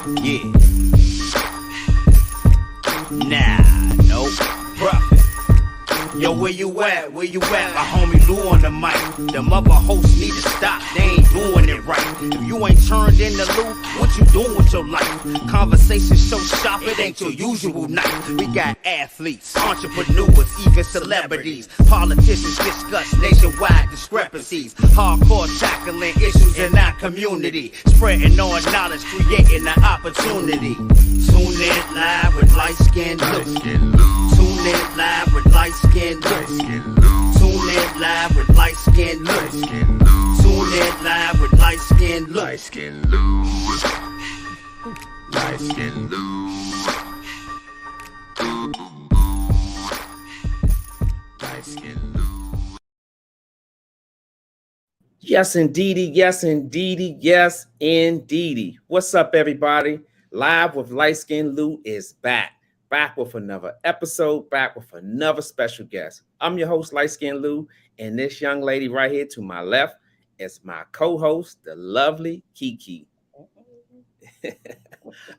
Yeah. Nah, nope. Profit. Yo, where you at? Where you at? My homie Lou on the mic. Them other hosts need to stop. They ain't doing it right. If you ain't turned in the Lou, what you doing with your life? Conversation so sharp, it ain't your usual night. We got athletes, entrepreneurs, even celebrities. Politicians discuss nationwide discrepancies. Hardcore tackling issues in our community. Spreading our knowledge, creating an opportunity. Tune in live with Liteskin Lou. Tune in live with Liteskin Lou. Tune in live with Liteskin Lou. Tune in live with Liteskin Lou. Liteskin Lou. Liteskin Lou. Liteskin Lou. Yes, indeedy. Yes, indeedy. Yes, indeedy. What's up, everybody? Live with Liteskin Lou is back. Back with another episode, back with another special guest. I'm your host, Liteskin Lou, and this young lady right here to my left is my co-host, the lovely Kiki.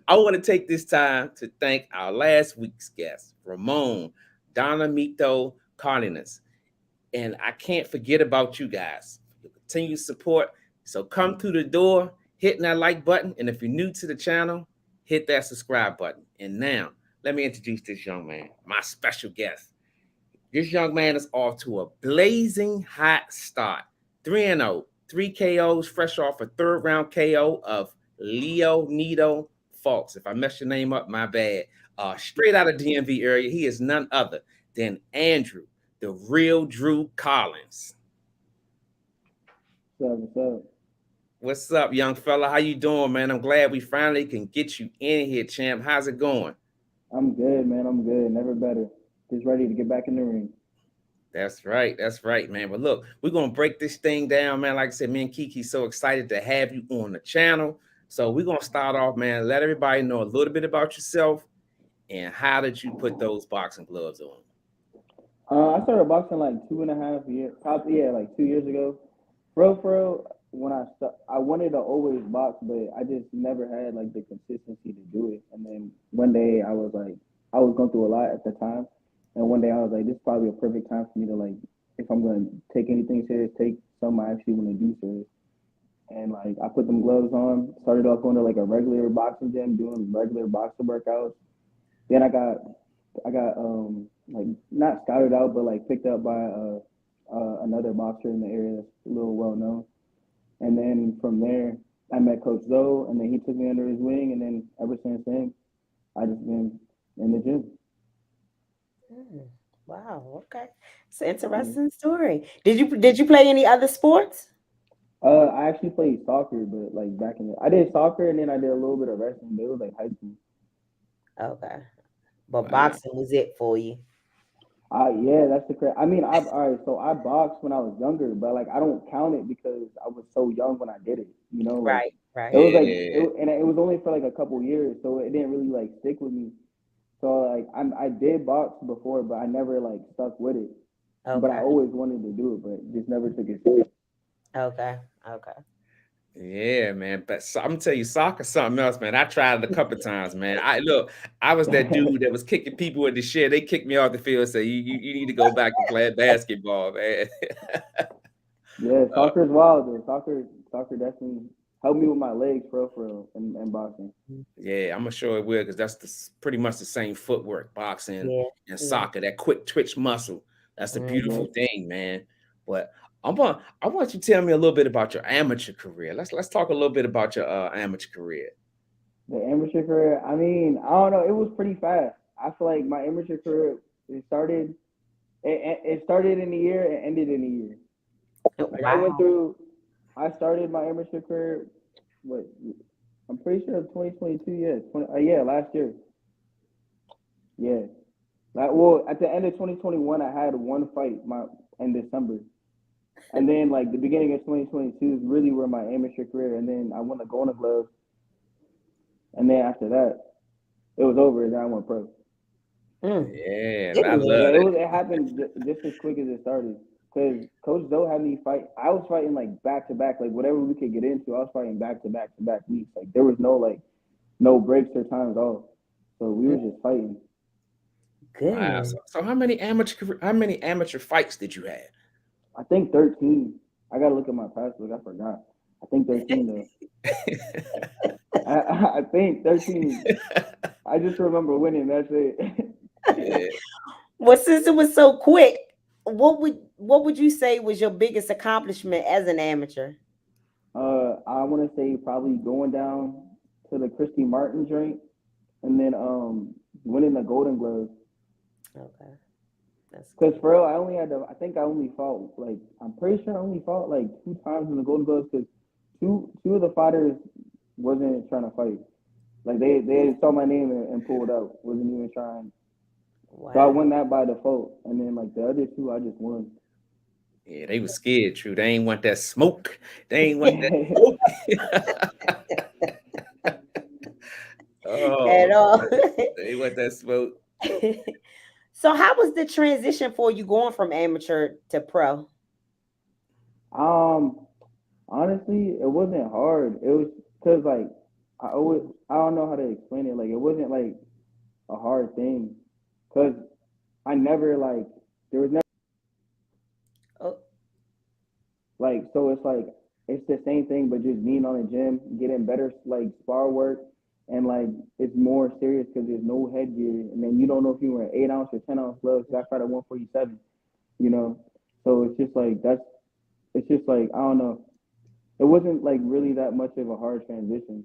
I want to take this time to thank our last week's guest, Ramon Donamito Cardenas. And I can't forget about you guys. Your continued support. So come through the door, hitting that like button. And if you're new to the channel, hit that subscribe button. And now, let me introduce this young man, my special guest. This young man is off to a blazing hot start. 3-0, 3 KOs, fresh off a third round KO of Leonida Fowlkes. If I messed your name up, my bad. Straight out of DMV area, he is none other than Andrew, the real Drew Collins. What's up? What's up, young fella? How you doing, man? I'm glad we finally can get you in here, champ. How's it going? I'm good, man. I'm good. Never better. Just ready to get back in the ring. That's right, man. But look, we're gonna break this thing down, man. Like I said, me and Kiki so excited to have you on the channel. So we're gonna start off, man. Let everybody know a little bit about yourself and how did you put those boxing gloves on? I started boxing like 2.5 years, probably like 2 years ago. For real, when I wanted to always box, but I just never had like the consistency to do it. And then one day I was going through a lot at the time. And one day I was like, this is probably a perfect time for me to like, if I'm going to take anything serious, take something I actually want to do serious. And like, I put them gloves on, started off going to like a regular boxing gym, doing regular boxing workouts. Then I got like not scouted out, but like picked up by another boxer in the area that's a little well known. And then from there, I met Coach Zoe, and then he took me under his wing, and then ever since then, I just been in the gym. Wow. Okay. It's an interesting story. Did you play any other sports? I actually played soccer, but like I did soccer, and then I did a little bit of wrestling. But it was like high school. Okay. But boxing was it for you? Yeah, that's the correct. I mean, all right. So I boxed when I was younger, but like I don't count it because I was so young when I did it. You know, like, right. It was like, it was only for like a couple years, so it didn't really like stick with me. So like I did box before, but I never like stuck with it. Okay. But I always wanted to do it, but just never took it serious. Okay. Yeah, man. But I'm gonna tell you, soccer's something else, man. I tried it a couple times, man. I was that dude that was kicking people with the shit. They kicked me off the field and said, you need to go back and play basketball, man. Yeah, soccer is wild, though. Soccer definitely helped me with my legs, for real, and boxing. Yeah, I'm sure it will, because that's pretty much the same footwork, boxing and soccer, that quick twitch muscle. That's the beautiful thing, man. But I want you to tell me a little bit about your amateur career. Let's talk a little bit about your amateur career. The amateur career, I mean, I don't know. It was pretty fast. I feel like my amateur career, it started in a year and ended in a year. Like I started my amateur career, I'm pretty sure 2022, last year. Yeah. At the end of 2021, I had one fight in December. And then like the beginning of 2022 is really where my amateur career, and then I won the Golden Glove. And then after that, it was over, and then I went pro. Yeah, I love it. It happened just as quick as it started. Because Coach Zoe had me fight. I was fighting like back to back, like whatever we could get into. I was fighting back to back weeks. Like there was no like no breaks or times off. So we was just fighting. Wow. Goodness. So how many amateur fights did you have? I think 13. I gotta look at my passbook. I forgot. I think 13 though. I think 13. I just remember winning. That's it. Yeah. Well, since it was so quick, what would you say was your biggest accomplishment as an amateur? I want to say probably going down to the Christy Martin drink and then winning the Golden Gloves. Okay, that's Cause good. for real, I only had to. I think I only fought like I'm pretty sure I only fought like 2 times in the Golden Gloves. Cause two of the fighters wasn't trying to fight. Like they saw my name and pulled out. Wasn't even trying. So I won Wow. that by default. And then like the other two, I just won. Yeah, they was scared, true. They ain't want that smoke. They ain't want that smoke. At Oh, all. they want that smoke. So, how was the transition for you going from amateur to pro? um, honestly, it wasn't hard. It was cause like I don't know how to explain it. Like it wasn't like a hard thing. Cause I never like there was never Oh, like so it's the same thing but just being on the gym, getting better like spar work and like it's more serious because there's no headgear and then you don't know if you wear 8 ounce or 10 ounce gloves. I fight at 147, you know. So it's just like that's it's just like I don't know. It wasn't like really that much of a hard transition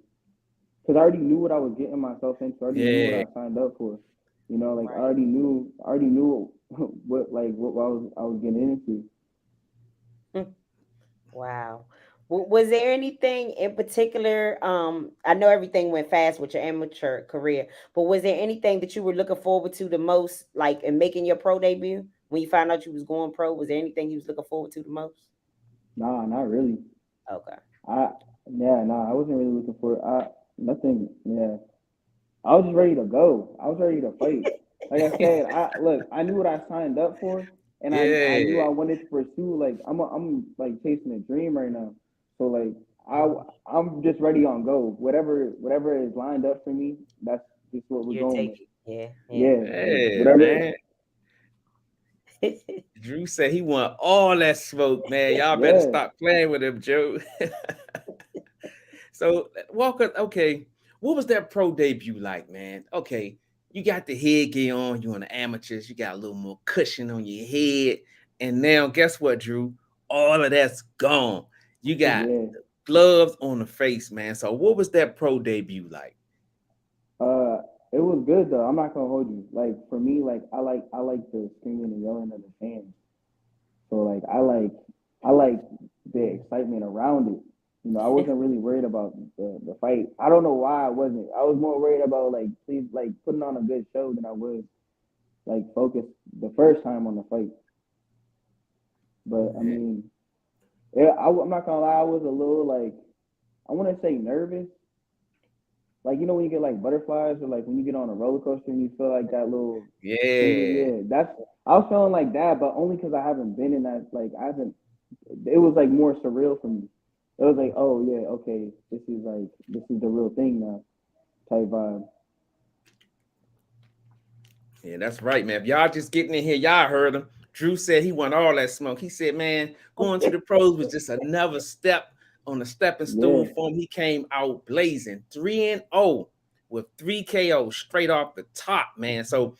because I already knew what I was getting myself into. I already knew what Yeah. I signed up for. You know, like right. I already knew what I was getting into. Wow. Was there anything in particular? I know everything went fast with your amateur career, but was there anything that you were looking forward to the most, like in making your pro debut? When you found out you was going pro, was there anything you was looking forward to the most? Nah, not really. Okay. I yeah, nah, I wasn't really looking for nothing. Yeah, I was just ready to go. I was ready to fight. Like I said, I knew what I signed up for, and I knew Yeah. I wanted to pursue. Like I'm like chasing a dream right now. So like I I'm just ready on go. Whatever is lined up for me, that's just what we're You're going with. taking. Yeah, yeah. Yeah, like Hey, whatever. man. Drew said he want all that smoke, man. Y'all better Yeah, stop playing with him, Joe. So Walker, okay, what was that pro debut like, man? Okay, you got the headgear on, you on the amateurs, you got a little more cushion on your head, and now guess what, Drew? All of that's gone. You got yeah. gloves on the face, man. So what was that pro debut like? Uh, it was good though. I'm not gonna hold you. Like for me, like I like the screaming and yelling of the fans. So like I like the excitement around it. You know, I wasn't really worried about the fight. I don't know why I wasn't. I was more worried about like please like putting on a good show than I was like focused the first time on the fight. But I Yeah. mean, yeah, I'm not gonna lie. I was a little like I want to say nervous. Like you know when you get like butterflies or like when you get on a roller coaster and you feel like that little feeling. Yeah. Yeah, that's I was feeling like that, but only because I haven't been in that. Like I haven't. It was like more surreal for me. It was like, oh yeah, okay, this is the real thing now type vibe. Yeah, that's right, man. If y'all just getting in here, y'all heard him. Drew said he want all that smoke. He said, man, going to the pros was just another step on the stepping stool Yeah, for him. He came out blazing 3-0 with 3 KOs straight off the top, man. So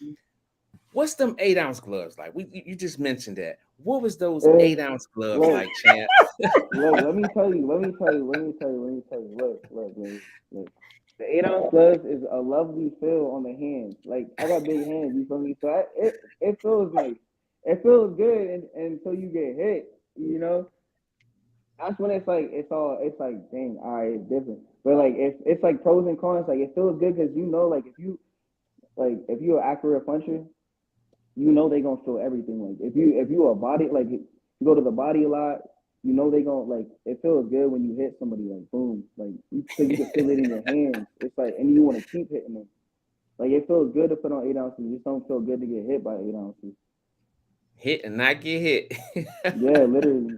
what's them 8 ounce gloves like? You just mentioned that. What was those uh, 8 ounce gloves look, like, champ? look. Let me tell you. Look. The 8 ounce gloves is a lovely feel on the hands. Like I got big hands, you feel me? So it feels nice. It feels good until you get hit. You know, that's when it's like dang, all right, it's different. But like it's like pros and cons. Like it feels good because you know, like if you're an accurate puncher, you know they gonna feel everything. Like if you a body like you go to the body a lot, you know they gonna like it feels good when you hit somebody like boom, like because you can feel it in your hands. It's like and you want to keep hitting them. Like it feels good to put on 8 ounces. It just don't feel good to get hit by 8 ounces. Hit and not get hit. Yeah, literally.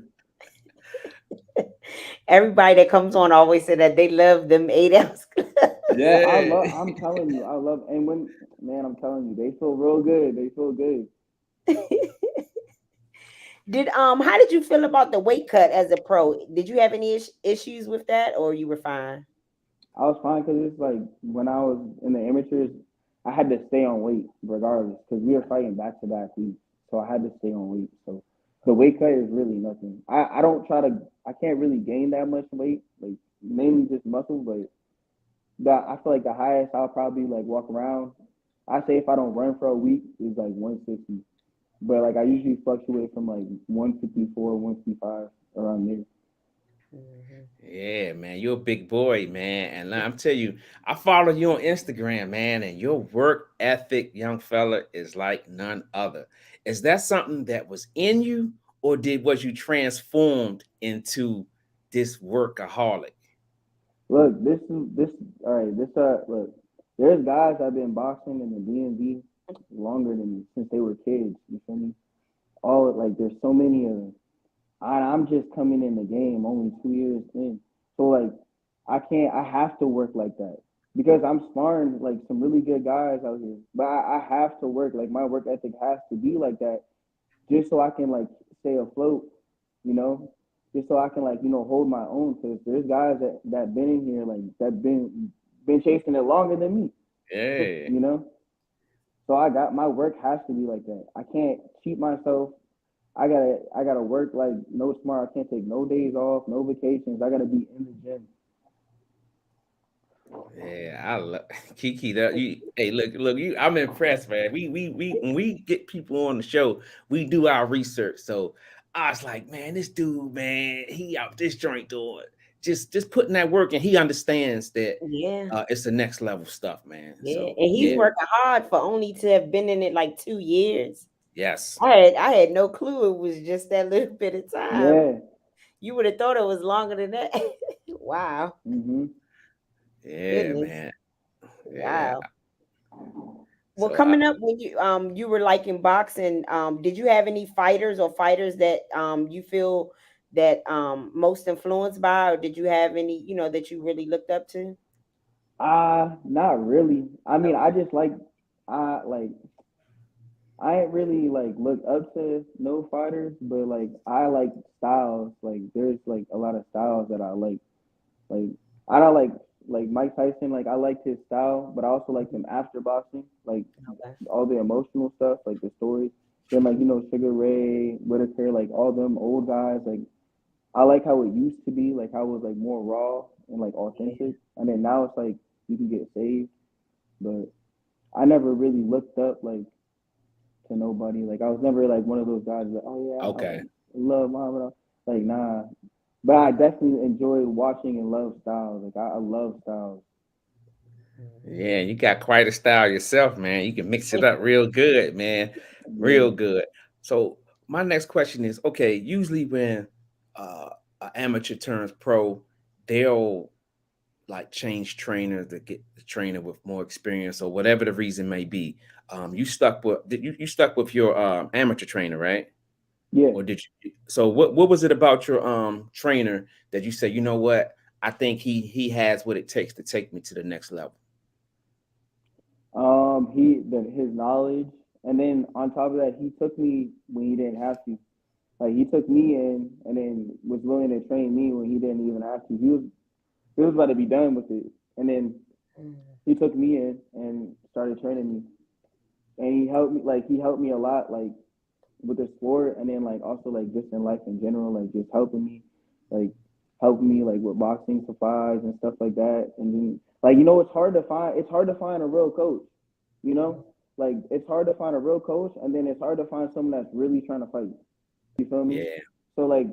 Everybody that comes on always say that they love them 8 ounce. Yeah, Yeah. I'm telling you, I love. And when man, I'm telling you, they feel real good. They feel good. Did how did you feel about the weight cut as a pro? Did you have any issues with that, or you were fine? I was fine because it's like when I was in the amateurs, I had to stay on weight regardless because we were fighting back to back weeks, so I had to stay on weight. So the weight cut is really nothing. I don't try to. I can't really gain that much weight, like mainly just muscle. But I feel like the highest I'll probably like walk around. I say if I don't run for a week is like 160, but like I usually fluctuate from like 154, 155 around there. Mhm. Yeah, man, you're a big boy, man. And I'm telling you, I follow you on Instagram, man, and your work ethic, young fella, is like none other. Is that something that was in you, or was you transformed into this workaholic? Look, this all right. This look, there's guys that have been boxing in the DMV longer than me since they were kids. You feel me? All like there's so many of them. I'm just coming in the game only 2 years in, so like I can't. I have to work like that because I'm sparring like some really good guys out here. But I have to work like my work ethic has to be like that just so I can like stay afloat, you know, just so I can like hold my own. Because there's guys that been in here like that been chasing it longer than me, Yeah. you know. So I got my work has to be like that. I can't cheat myself. I gotta work like no tomorrow. I can't take no days off, no vacations. I gotta be in the gym. Yeah, I love Kiki. That you, hey, look, you. I'm impressed, man. We when we get people on the show, we do our research. So I was like, man, this dude, man, he out this joint doing just putting that work, and he understands that Yeah, it's the next level stuff, man. yeah, So and he's yeah, working hard for only to have been in it like 2 years. yes, I had no clue it was just that little bit of time. Yeah. You would have thought it was longer than that. Wow, Mm-hmm. yeah, goodness, man, yeah. wow. Well, So I, coming up when you were like in boxing, did you have any fighters or fighters that you feel that most influenced by, or did you have any that you really looked up to? Not really. I mean, Okay. I just like I ain't really like look up to no fighters, but like I like styles. Like there's like a lot of styles that I like. Like I don't like Mike Tyson. Like I like his style, but I also like him after boxing. Like Okay. all the emotional stuff, like the stories. Then like Sugar Ray, Whitaker, like all them old guys. Like I like how it used to be. Like how it was like more raw and like Yeah. authentic. And then now it's like you can get saved, but I never really looked up like to nobody. Like I was never like one of those guys that oh yeah I okay. like love Muhammad Ali. Like nah, but I definitely enjoy watching and love styles. Like I love styles. Mhm. Yeah, you got quite a style yourself, man. You can mix it up real good, man. Real Yeah. good. So my next question is, okay, usually when uh an amateur turns pro, they'll like change trainers to get the trainer with more experience or whatever the reason may be. You stuck with you stuck with your amateur trainer, right? Yeah. Or did you so what was it about your trainer that you said, you know what, I think he has what it takes to take me to the next level? His knowledge, and then on top of that, he took me when he didn't have to. Like he took me in, and then was willing to train me when he didn't even have to. He was about to be done with it, and then Mhm. he took me in and started training me, and he helped me a lot, like with the sport, and then like also like just in life in general, like just like helping me like with boxing supplies and stuff like that. And then like it's hard to find a real coach, you know, like it's hard to find a real coach, and then it's hard to find someone that's really trying to fight. You feel me? Yeah. So like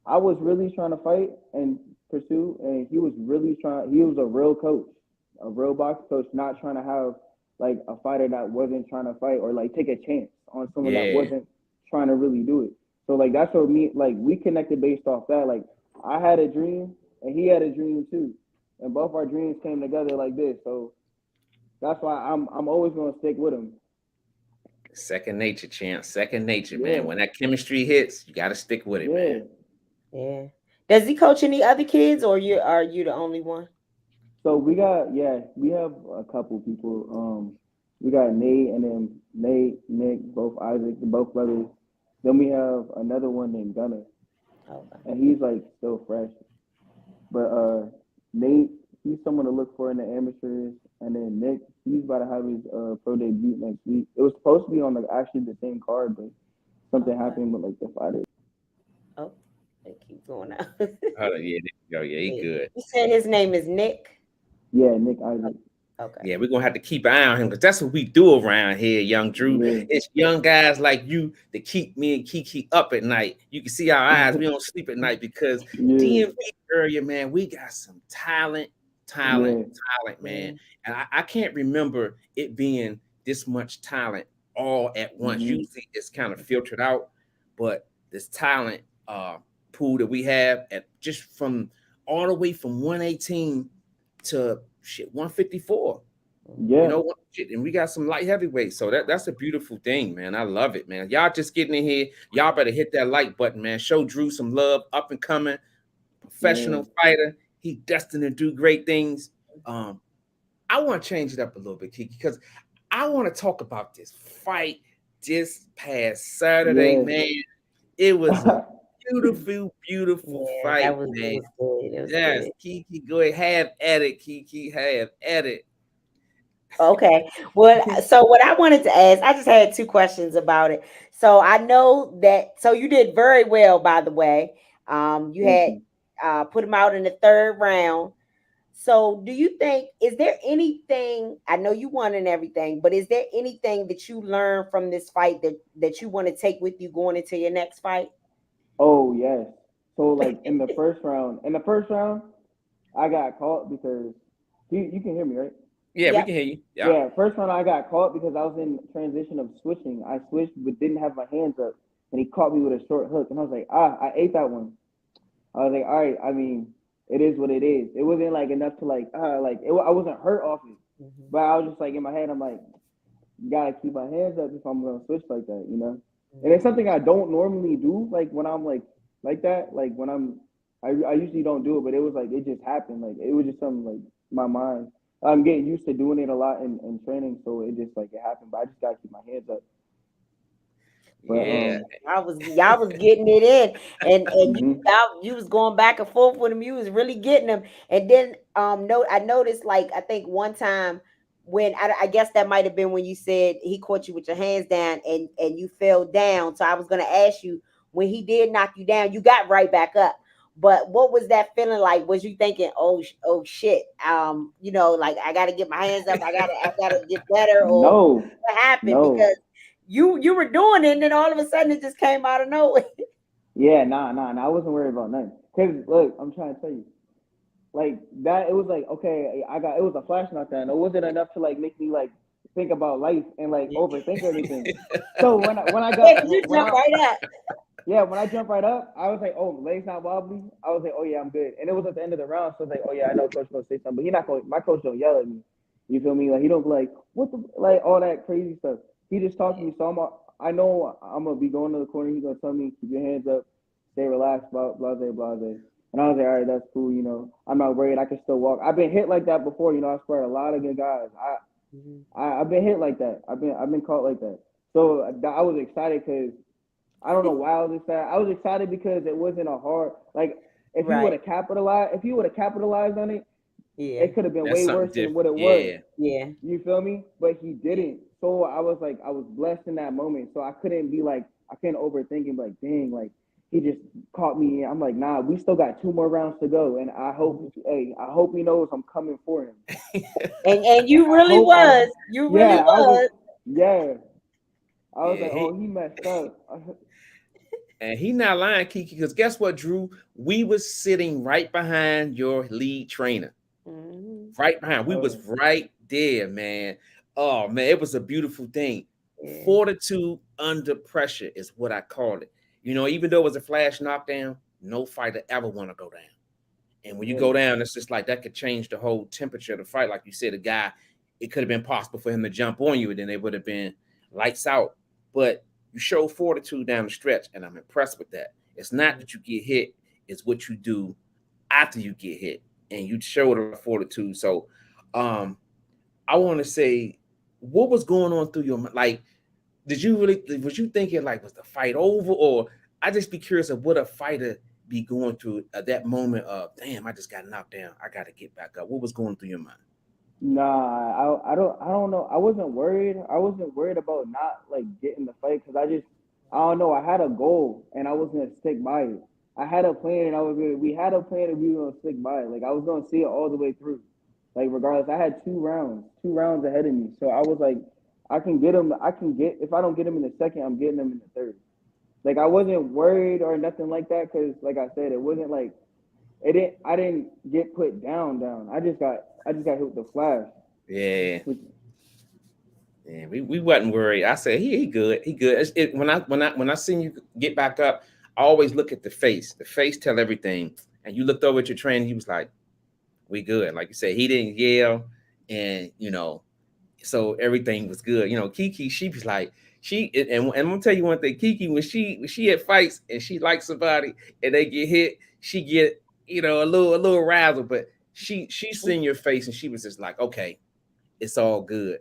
I was really trying to fight and pursue, and he was really trying. He was a real coach, a real box coach, not trying to have like a fighter that wasn't trying to fight or like take a chance on someone that Yeah. wasn't trying to really do it. So like that's what me like we connected based off that. Like I had a dream and he had a dream too, and both our dreams came together like this. So that's why I'm always gonna stick with him. Second nature, champ. Second nature, man. Yeah, When that chemistry hits, you got to stick with it, man. yeah. Yeah. Does he coach any other kids, or are you the only one? So we have a couple people. We got Nate and then Nate, Nick, both Isaac, both brothers. Then we have another one named Gunner, Okay. and he's like still fresh. But Nate, he's someone to look for in the amateurs, and then Nick, he's about to have his pro debut next week. It was supposed to be on actually the same card, but something Okay. happened with like the fighter. Oh, they keep going out. Oh, yeah, there you go. Yeah, he good. You said his name is Nick. Yeah, Nick Isaac. Okay. Yeah, we're gonna have to keep an eye on him because that's what we do around here, young Drew. Yeah. It's young guys like you that keep me and Kiki up at night. You can see our eyes, we don't sleep at night because Yeah, DMV area, man, we got some talent, yeah, man. And I can't remember it being this much talent all at once. Mhm. Usually it's kind of filtered out, but this talent pool that we have at just from all the way from 118 to 154. yeah. You know what? And we got some light heavyweights. So that's a beautiful thing, man. I love it, man. Y'all just getting in here. Y'all better hit that like button, man. Show Drew some love. Up and coming professional fighter. He destined to do great things. I want to change it up a little bit, Kiki, because I want to talk about this fight this past Saturday, Yeah. man. It was a beautiful fight, that was, man. it was good. It was Yes, good. Kiki, go ahead. Have at it, Kiki. Have at it. Okay. Well, so what I wanted to ask, I just had two questions about it. So I know that so you did very well, by the way. You Thank had you. put him out in the third round. So do you think is there anything I know you won and everything, but is there anything that you learned from this fight that you want to take with you going into your next fight? Oh yes. So like in the first round, I got caught because you can hear me, right? Yeah, we Yep. can hear you. Yeah. Yeah, first round I got caught because I was in transition of switching. I switched but didn't have my hands up, and he caught me with a short hook, and I was like, I ate that one. I was like, all right. I mean, it is what it is. It wasn't like enough to I wasn't hurt off it, Mhm. but I was just like in my head, I'm like, gotta keep my hands up if I'm gonna switch like that, you know. And it's Mhm. something I don't normally do, like when I'm like that, like when I usually don't do it, but it was like it just happened, like it was just something like my mind. I'm getting used to doing it a lot in training, so it just like it happened. But I just gotta keep my hands up. But Yeah. Y'all was getting it in, and mhm. you was going back and forth with him. You was really getting them, and then I noticed like I think one time when I guess that might have been when you said he caught you with your hands down and you fell down. So I was gonna ask you when he did knock you down, you got right back up. But what was that feeling like? Was you thinking, oh shit, like I got to get my hands up, I gotta get better, or No, what happened? no. Because you were doing it, and then all of a sudden it just came out of nowhere. Yeah, nah. I wasn't worried about nothing. Cause look, I'm trying to tell you, like that. It was like okay, it was a flash knockdown. It wasn't enough to like make me like think about life and like overthink anything. So Yeah, 'cause you jump right up. when I jumped right up, I was like, oh, legs not wobbly. I was like, oh yeah, I'm good. And it was at the end of the round, so I was like, oh yeah, I know coach gonna say something, but he not going. My coach don't yell at me. You feel me? Like he don't be like what the like all that crazy stuff. He just talked to me, so I know I'm gonna be going to the corner. He's gonna tell me keep your hands up, stay relaxed, blah blah blah blah. And I was like, all right, that's cool. You know, I'm not worried. I can still walk. I've been hit like that before. You know, I sparred a lot of good guys. Mhm. I've been hit like that. I've been caught like that. So I was excited because I don't know why I was excited. I was excited because it wasn't a hard like Right. if he would have capitalized on it, Yeah. it could have been That's way something worse than different. what it was. Yeah. Yeah. You feel me? But he didn't. So I was like, I was blessed in that moment. So I couldn't be like, I couldn't overthink and be like, dang, like he just caught me. I'm like, nah, we still got 2 more rounds to go, and I hope he knows I'm coming for him. And you I really hope I, was. You really yeah, I was, was. yeah. I was Yeah. like, oh, he messed up. And he not lying, Kiki, because guess what, Drew? We was sitting right behind your lead trainer. Mhm. Right behind. We was Oh, right there, man. Oh man, it was a beautiful thing. Yeah. Fortitude under pressure is what I call it. You know, even though it was a flash knockdown, no fighter ever want to go down. And when you yeah, go down, it's just like that could change the whole temperature of the fight. Like you said, a guy, it could have been possible for him to jump on you, and then it would have been lights out. But you show fortitude down the stretch, and I'm impressed with that. It's not that you get hit, it's what you do after you get hit. and you showed a fortitude. So, um, I want to say, what was going on through your mind? Like, did you really was you thinking like was the fight over, or I just be curious of what a fighter be going through at that moment of damn, I just got knocked down, I got to get back up. What was going through your mind? Nah, I don't know. I wasn't worried. I wasn't worried about not like getting the fight because I don't know. I had a goal and I was gonna stick by it. I had a plan and we had a plan and we were gonna stick by it. Like I was gonna see it all the way through. Like regardless, I had two rounds ahead of me. So I was like, I can get him. I can get if I don't get him in the second, I'm getting him in the third. Like I wasn't worried or nothing like that because, like I said, it wasn't like it didn't. I didn't get put down. I just got hit with the flash. Yeah, Which, yeah, we wasn't worried. I said he good, he good. When I seen you get back up, I always look at the face. The face tell everything. And you looked over at your trainer, he was like, "We good." Like you said, he didn't yell, and so everything was good. Kiki, she was like, and I'm gonna tell you one thing, Kiki, when she had fights and she likes somebody and they get hit, she get a little razzled, but she seen your face and she was just like, okay, it's all good.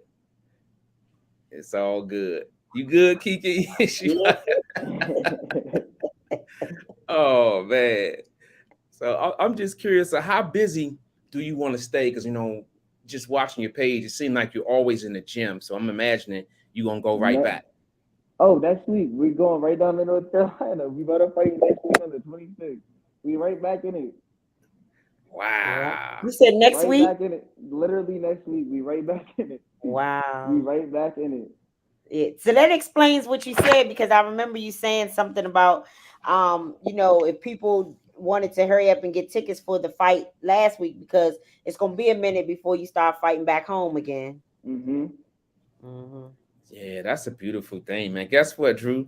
It's all good. You good, Kiki? She Yes. like, oh man. So I'm just curious. So how busy do you want to stay? Because just watching your page, it seems like you're always in the gym. So I'm imagining you're gonna go right ne- back. oh, next week we're going right down to North Carolina. We about to fight next week on the 26th. We right back in it. Yeah. Wow. You said next Right week? back in it. Literally next week. We right back in it. We Wow. right back in it. So that explains what you said because I remember you saying something about if people wanted to hurry up and get tickets for the fight last week because it's gonna be a minute before you start fighting back home again. Mm-hmm. Hmm. Yeah, that's a beautiful thing, man. Guess what, Drew?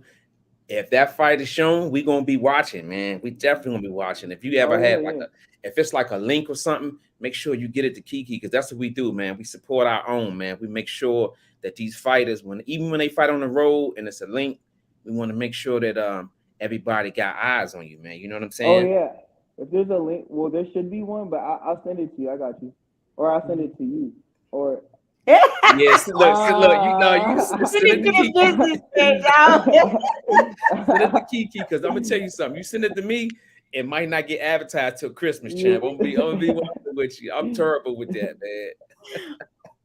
If that fight is shown, we gonna be watching, man. We definitely gonna be watching. If you ever Oh yeah, have yeah. if it's like a link or something, make sure you get it to Kiki because that's what we do, man. We support our own, man. We make sure that these fighters, even when they fight on the road and it's a link, we want to make sure that everybody got eyes on you, man. You know what I'm Oh saying? yeah. If there's a link, well, there should be one, but I'll send it to you. I got you. Or I'll send it to you. Or Yes. Look. You ah. send it Finish to your Kiki. business, man, y'all. Send it to Kiki because I'm gonna tell you something. You send it to me, it might not get advertised till Christmas, champ. I'm gonna be honest with you. I'm terrible with that, man.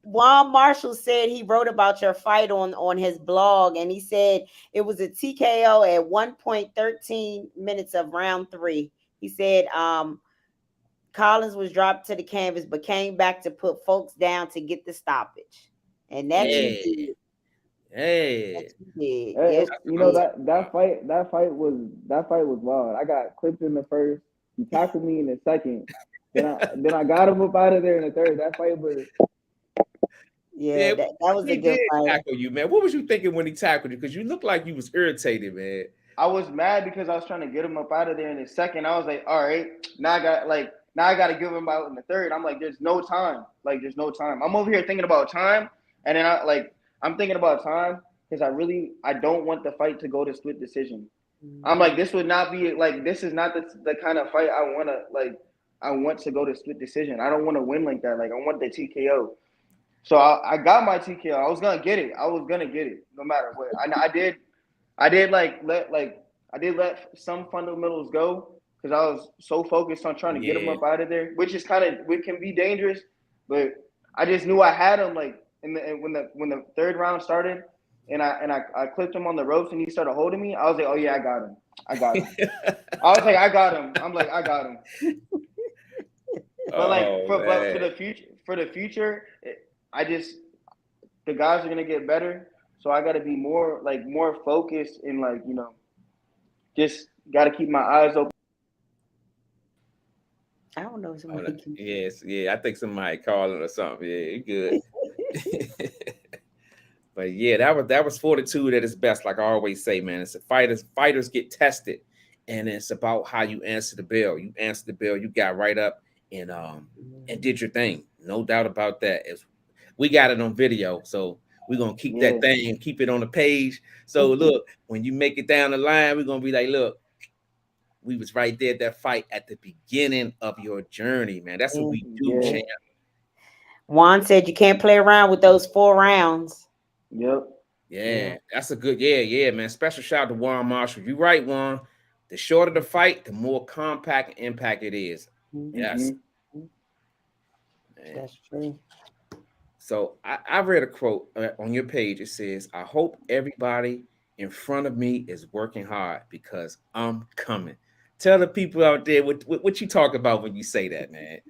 Juan Marshall said he wrote about your fight on his blog, and he said it was a TKO at 1.13 minutes of round three. He said Collins was dropped to the canvas, but came back to put folks down to get the stoppage, and that you Hey, did. That hey, you did. Yes, that's you what I'm did. talking about. That fight was wild. I got clipped in the first. He tackled me in the second. Then I got him up out of there in the third. That fight was Yeah, Yeah, that was a he good did fight. tackle you, man. What was you thinking when he tackled you? Because you looked like you was irritated, man. I was mad because I was trying to get him up out of there in the second. I was like, all right, now I got to give him out in the third. I'm like, there's no time. Like there's no time. I'm over here thinking about time, and then I'm thinking about time because I don't want the fight to go to split decision. I'm like, this would not be like this is not the kind of fight I want to go to split decision. I don't want to win like that. Like I want the TKO. So I got my TKO. I was gonna get it. I was gonna get it no matter what. I did. I did I did let some fundamentals go because I was so focused on trying to get him Yeah. up out of there, which can be dangerous. But I just knew I had him like when the third round started, and I clipped him on the ropes and he started holding me. I was like, oh yeah, I got him. I got him. I was like, I got him. I'm like, I got him. But Oh for man. the future, I just the guys are gonna get better. So I got to be more focused and just got to keep my eyes open. I don't know if Oh, no. somebody can. Yes, yeah. I think somebody calling or something. Yeah, you good. But yeah, that was fortitude at its best. Like I always say, man, it's a fighters get tested, and it's about how you answer the bell. You answer the bell. You got right up and did your thing. No doubt about that. We got it on video, so we're gonna keep that Yeah, thing and keep it on the page. So look, when you make it down the line, we're gonna be like, look, we was right there at that fight at the beginning of your journey, man. That's what we do, Yeah. champ. Juan said you can't play around with those 4 rounds. Yep. Yeah, that's a good, yeah, man. Special shout out to Juan Marshall. You right, Juan. The shorter the fight, the more compact and impact it is. Yes. Mm-hmm. Man. That's true. So I read a quote on your page. It says, I hope everybody in front of me is working hard because I'm coming. Tell the people out there what you talk about when you say that, man.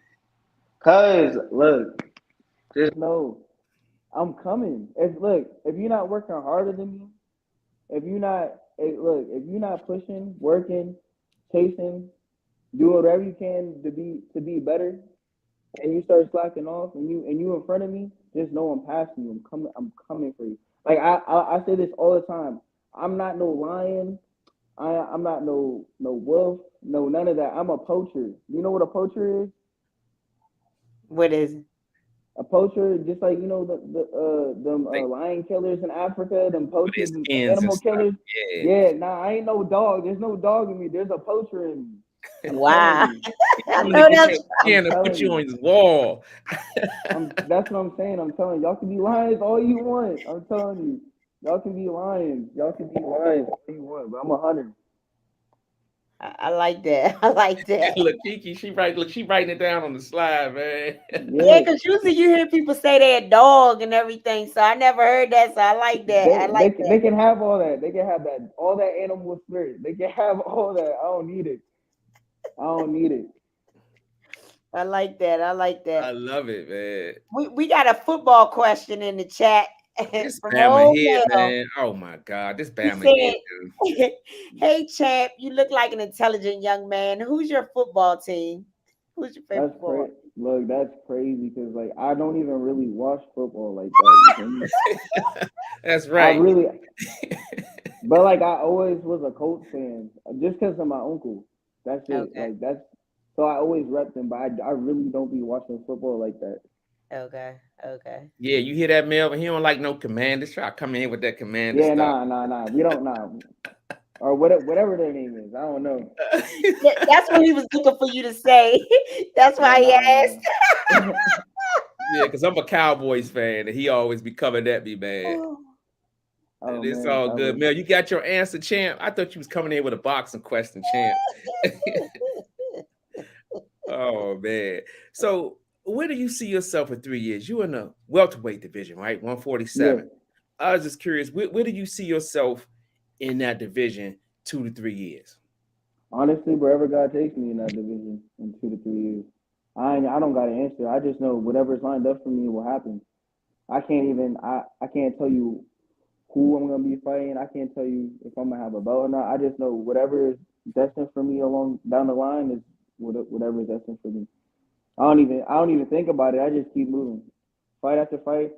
Cause look, just know I'm coming. If you're not working harder than me, if you're not pushing, working, chasing, do whatever you can to be better, and you start slacking off, and you in front of me, just know I'm passing you. I'm coming for you. Like I say this all the time. I'm not no lion. I'm not no wolf. No none of that. I'm a poacher. You know what a poacher is? What is it? A poacher, just like them Like lion killers in Africa, them with his poachers, skins and animal stuff. killers. Yeah. Yeah, nah, I ain't no dog. There's no dog in me. There's a poacher in me. I'm Wow. telling you. I I'm gonna know get that's your I'm skin and put telling you you. on his wall. That's what I'm saying. I'm telling you. Y'all can be lions all you want. I'm telling you. Y'all can be lions. Y'all can be lions all you want. But I'm a hunter. I like that. I like that. Look, Kiki, she writing it down on the slide, man. Yeah, Yeah. because usually you hear people say they're a dog and everything. So I never heard that. So I like that. I like They that. can have all that. They can have that all that animal spirit. They can have all that. I don't need it. I don't need it. I like that. I like I that. love it, man. We got a football question in the chat This from Bama old head, Mel. man. Oh my God, this He Bama head, dude. said, "Hey champ, you look like an intelligent young man. Who's your football team? Who's your favorite That's football?" crazy. Look, that's crazy because like I don't even really watch football like that. You feel me? That's I right. really, but like I always was a Colts fan just because of my uncle. That's it. Okay. Like that's so I always rep them, but I really don't be watching football like that. Okay. Okay. Yeah, you hear that, Melvin? He don't like no commanders. Try to come in with that commander Yeah, stuff. nah. We don't or whatever their name is. I don't know. That's what he was looking for you to say. That's Yeah, why he nah. asked. Yeah, because I'm a Cowboys fan, and he always be coming at me, man. Oh It's man, all good, Cowboys. Mel. You got your answer, champ. I thought you was coming in with a boxing question, champ. Oh man. So where do you see yourself in 3 years? You in the welterweight division, right? Yeah. 147. I was just curious, where do you see yourself in that division 2 to 3 years? Honestly, wherever God takes me in that division in 2 to 3 years, I don't got an answer. I just know whatever's lined up for me will happen. I can't tell you who I'm gonna be fighting. I can't tell you if I'm gonna have a belt or not. I just know whatever is destined for me along down the line is whatever is destined for me. I don't even think about it. I just keep moving. Fight after fight,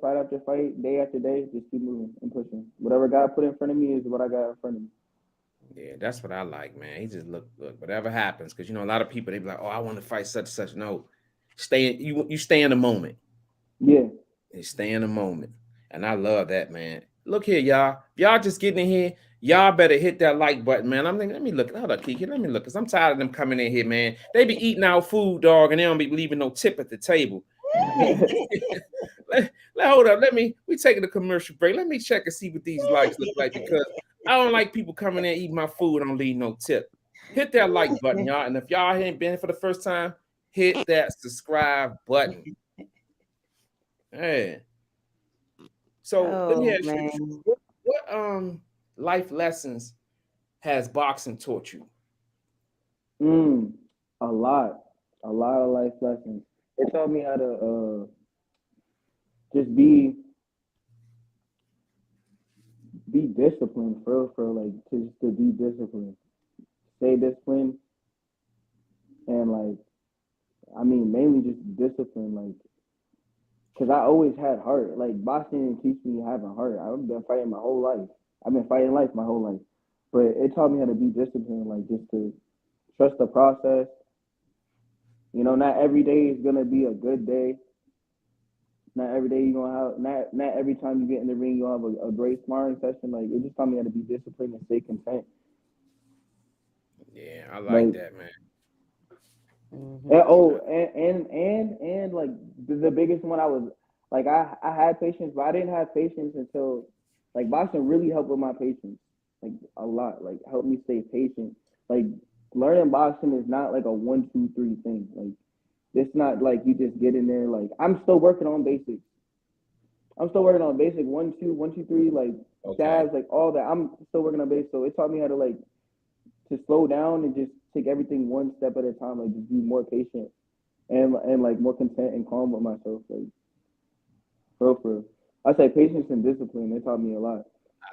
day after day, just keep moving and pushing. Whatever God put in front of me is what I got in front of me. Yeah, that's what I like, man. He just look, whatever happens. Because a lot of people they be like, oh, I want to fight such and such. No. You stay in the moment. Yeah. And stay in the moment. And I love that, man. Look here, y'all. Y'all just getting in here. Y'all better hit that like button, man. I'm thinking, let me look. Hold up, Kiki. Let me look. Because I'm tired of them coming in here, man. They be eating our food, dog, and they don't be leaving no tip at the table. Let me hold up. We taking a commercial break. Let me check and see what these likes look like because I don't like people coming in eating my food and don't leave no tip. Hit that like button, y'all. And if y'all ain't been for the first time, hit that subscribe button. Hey. So let me Oh ask you, man. what life lessons has boxing taught you? Mm, a lot, of life lessons. It taught me how to just be disciplined, like to be disciplined, stay disciplined, and like I mean mainly just discipline, like because I always had heart. Like boxing didn't teach me having heart. I've been fighting my whole life. I've been fighting life my whole life, but it taught me how to be disciplined, like just to trust the process. Not every day is gonna be a good day. Not every day you're gonna have not every time you get in the ring you'll have a great sparring session. Like it just taught me how to be disciplined and stay content. Yeah, I like Like, that, man. and, Mhm. oh, and like the biggest one, I was like, I had patience, but I didn't have patience until like boxing really helped with my patience, like a lot, like helped me stay patient. Like learning boxing is not like a 1, 2, 3 thing. Like it's not like you just get in there. Like I'm still working on basics. I'm still working on basic 1, 2, 1, 2, 3, like Okay. jabs, like all that. I'm still working on basics. So it taught me how to like to slow down and just take everything one step at a time. Like just be more patient and like more content and calm with myself. Like for real. I say patience and discipline. They taught me a lot.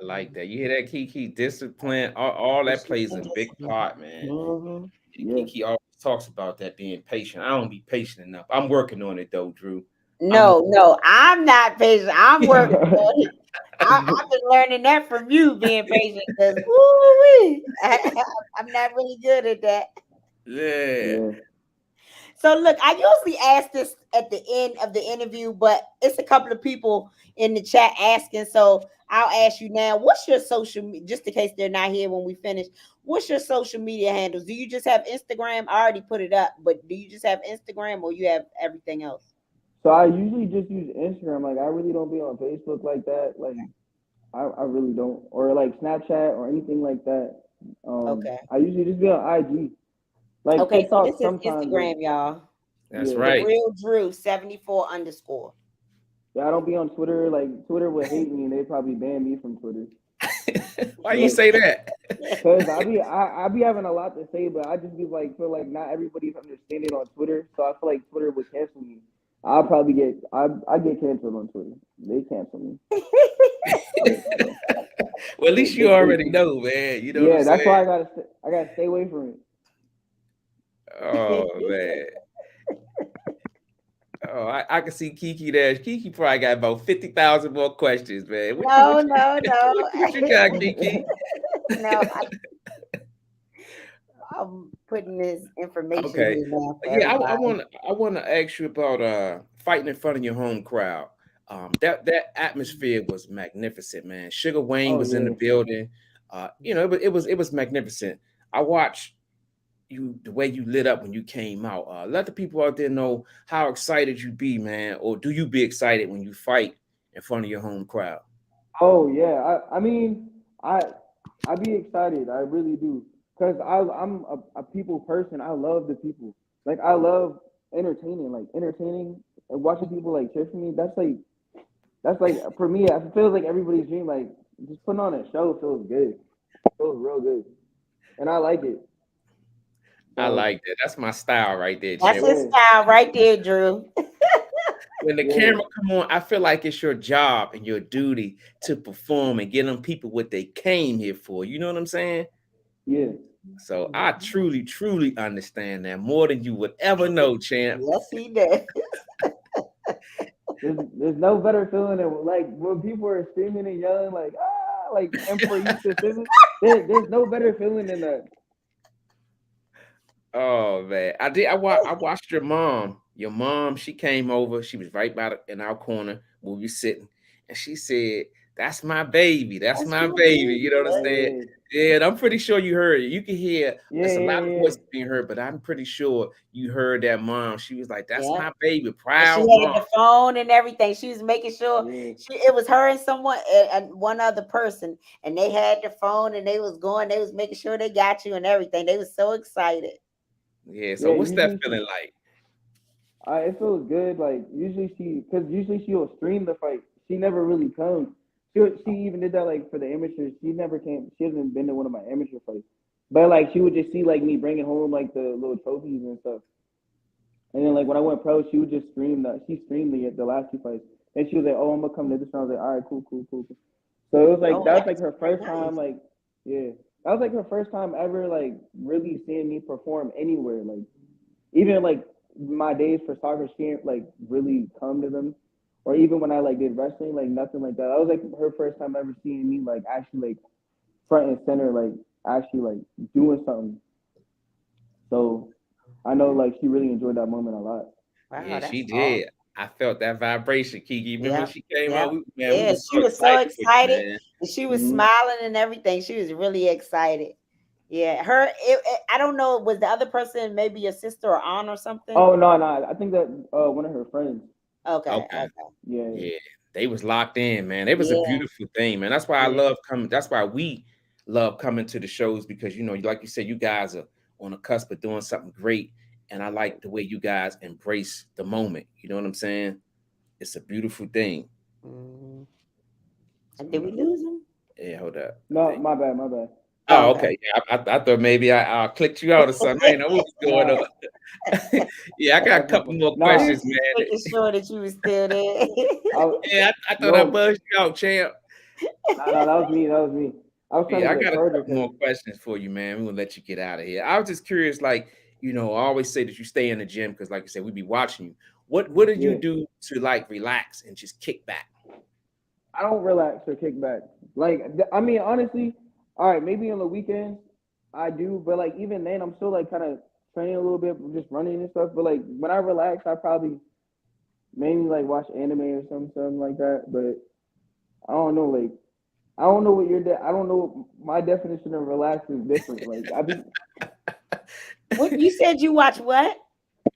I like that. You hear that, Kiki? Discipline, all that plays a big Mhm. part, man. Mhm. And Yeah. Kiki always talks about that being patient. I don't be patient enough. I'm working on it though, Drew. I'm No, no, I'm not patient. I'm working on it. I've been learning that from you being patient because I'm not really good at that. yeah. Yeah. So look, I usually ask this at the end of the interview, but it's a couple of people in the chat asking. So I'll ask you now, what's your just in case they're not here when we finish, what's your social media handles? Do you just have Instagram? I already put it up, but do you just have Instagram or you have everything else? So I usually just use Instagram. Like I really don't be on Facebook like that. Like I really don't. Or like Snapchat or anything like that. Okay. I usually just be on IG. Like Okay, so TikTok this is sometimes, but Instagram, y'all. That's yeah. The right. real Drew 74 underscore. Yeah, I don't be on Twitter. Like Twitter would hate me and they probably ban me from Twitter. Why you But say that? cause I be having a lot to say, but I just be like feel like not everybody's understanding on Twitter. So I feel like Twitter would cancel me. I'll probably get I get canceled on Twitter. They cancel me. But yeah. Well, at least you already know, man. You know what I'm Yeah, that's saying? why I gotta stay away from it. Oh man. Oh, I can see Kiki there. Kiki probably got about 50,000 more questions, man. No, no, no. What you got, Kiki? No, I'm putting this information Okay. here now for Yeah, everybody. I want to ask you about fighting in front of your home crowd. That atmosphere was magnificent, man. Sugar Wayne Oh was in the yeah. building. You know, it was magnificent. I watched you the way you lit up when you came out. Let the people out there know how excited you be, man, or do you be excited when you fight in front of your home crowd? Oh yeah. I mean I I be excited. I really do. Cause I'm a people person. I love the people. Like I love entertaining. Like entertaining and watching people like cheer for me. That's like for me. It feels like everybody's dream. Like just putting on a show feels good. Feels real good, and I like it. I So like that. That's my style right there, That's champ. his yeah, style right there, Drew. When the yeah, camera come on, I feel like it's your job and your duty to perform and get them people what they came here for. You know what I'm saying? yeah. So I truly, truly understand that more than you would ever know, champ. Yes, he did. There's no better feeling than like when people are screaming and yelling like like and for you to feel it, there's no better feeling than that. Oh man, I watched your mom. Your mom, she came over. She was right in our corner where we sitting, and she said, "That's my baby. That's That's my your baby." You know what I'm baby. saying? Yeah, Yeah, and I'm pretty sure you heard it. You can hear yeah, it's a lot yeah, of yeah, voices being heard, but I'm pretty sure you heard that mom. She was like, "That's Yeah. my baby, And she proud had mom." the phone and everything. She was making sure yeah, it was her and someone and one other person, and they had the phone and they was going. They was making sure they got you and everything. They was so excited. Yeah. So yeah. what's that Usually feeling like? it feels good. Like cause usually she'll stream the fight. She never really comes. She even did that like for the amateurs. She never came. She hasn't been to one of my amateur fights. But like she would just see like me bringing home like the little trophies and stuff. And then like when I went pro, she would just stream that. She streamed the last 2 fights. And she was like, "Oh, I'm gonna come to this one." I was like, "All right, cool, cool, cool, cool." So it was like Oh, that was like that's her very first time. nice. Like yeah, that was like her first time ever like really seeing me perform anywhere. Like even like my days for soccer, she didn't like really come to them. Or even when I like did wrestling, like nothing like that. That was like her first time ever seeing me like actually like front and center, like actually like doing something. So I know like she really enjoyed that moment a lot. Wow, Yeah, she that's awesome. did. I felt that vibration, Kiki. Remember when Yep. she came out? Yep. We Yeah, was she so was so excited for you, excited man. and she was Hmm. smiling and everything. She was really excited. Yeah, I don't know. Was the other person maybe your sister or aunt or something? Oh no, no, I think that one of her friends. Okay, Okay. okay, Yeah, Yeah, they was locked in, man. It was a yeah, beautiful thing, man. That's why I yeah, love coming. That's why we love coming to the shows because like you said, you guys are on the cusp of doing something great, and I like the way you guys embrace the moment. You know what I'm saying? It's a beautiful thing. hmm. So Did I'm we gonna, lose him? yeah, hold up. I no, think. my bad, my bad. Oh, Oh, okay. okay. Yeah, I thought maybe I clicked you out or something. I didn't know what was going Nah, on. Yeah, I got a that's my couple fault. more We Nah, were questions, just man. making sure that you was still there. I Yeah, I thought I yo, buzzed you out, champ. nah, nah, that was me, that was me. I was trying to Yeah, I get a got a charger couple because more questions for you, man. We're gonna let you get out of here. I was just curious, like, I always say that you stay in the gym because, like I said, we be watching you. What do you yeah, do to like relax and just kick back? I don't relax or kick back. Like, I mean, honestly, all right, maybe on the weekends I do, but like even then, I'm still like kind of training a little bit, just running and stuff. But like when I relax, I probably mainly like watch anime or something like that. But I don't know, like I don't know what I don't know. My definition of relax is different. Like What you said you watch what?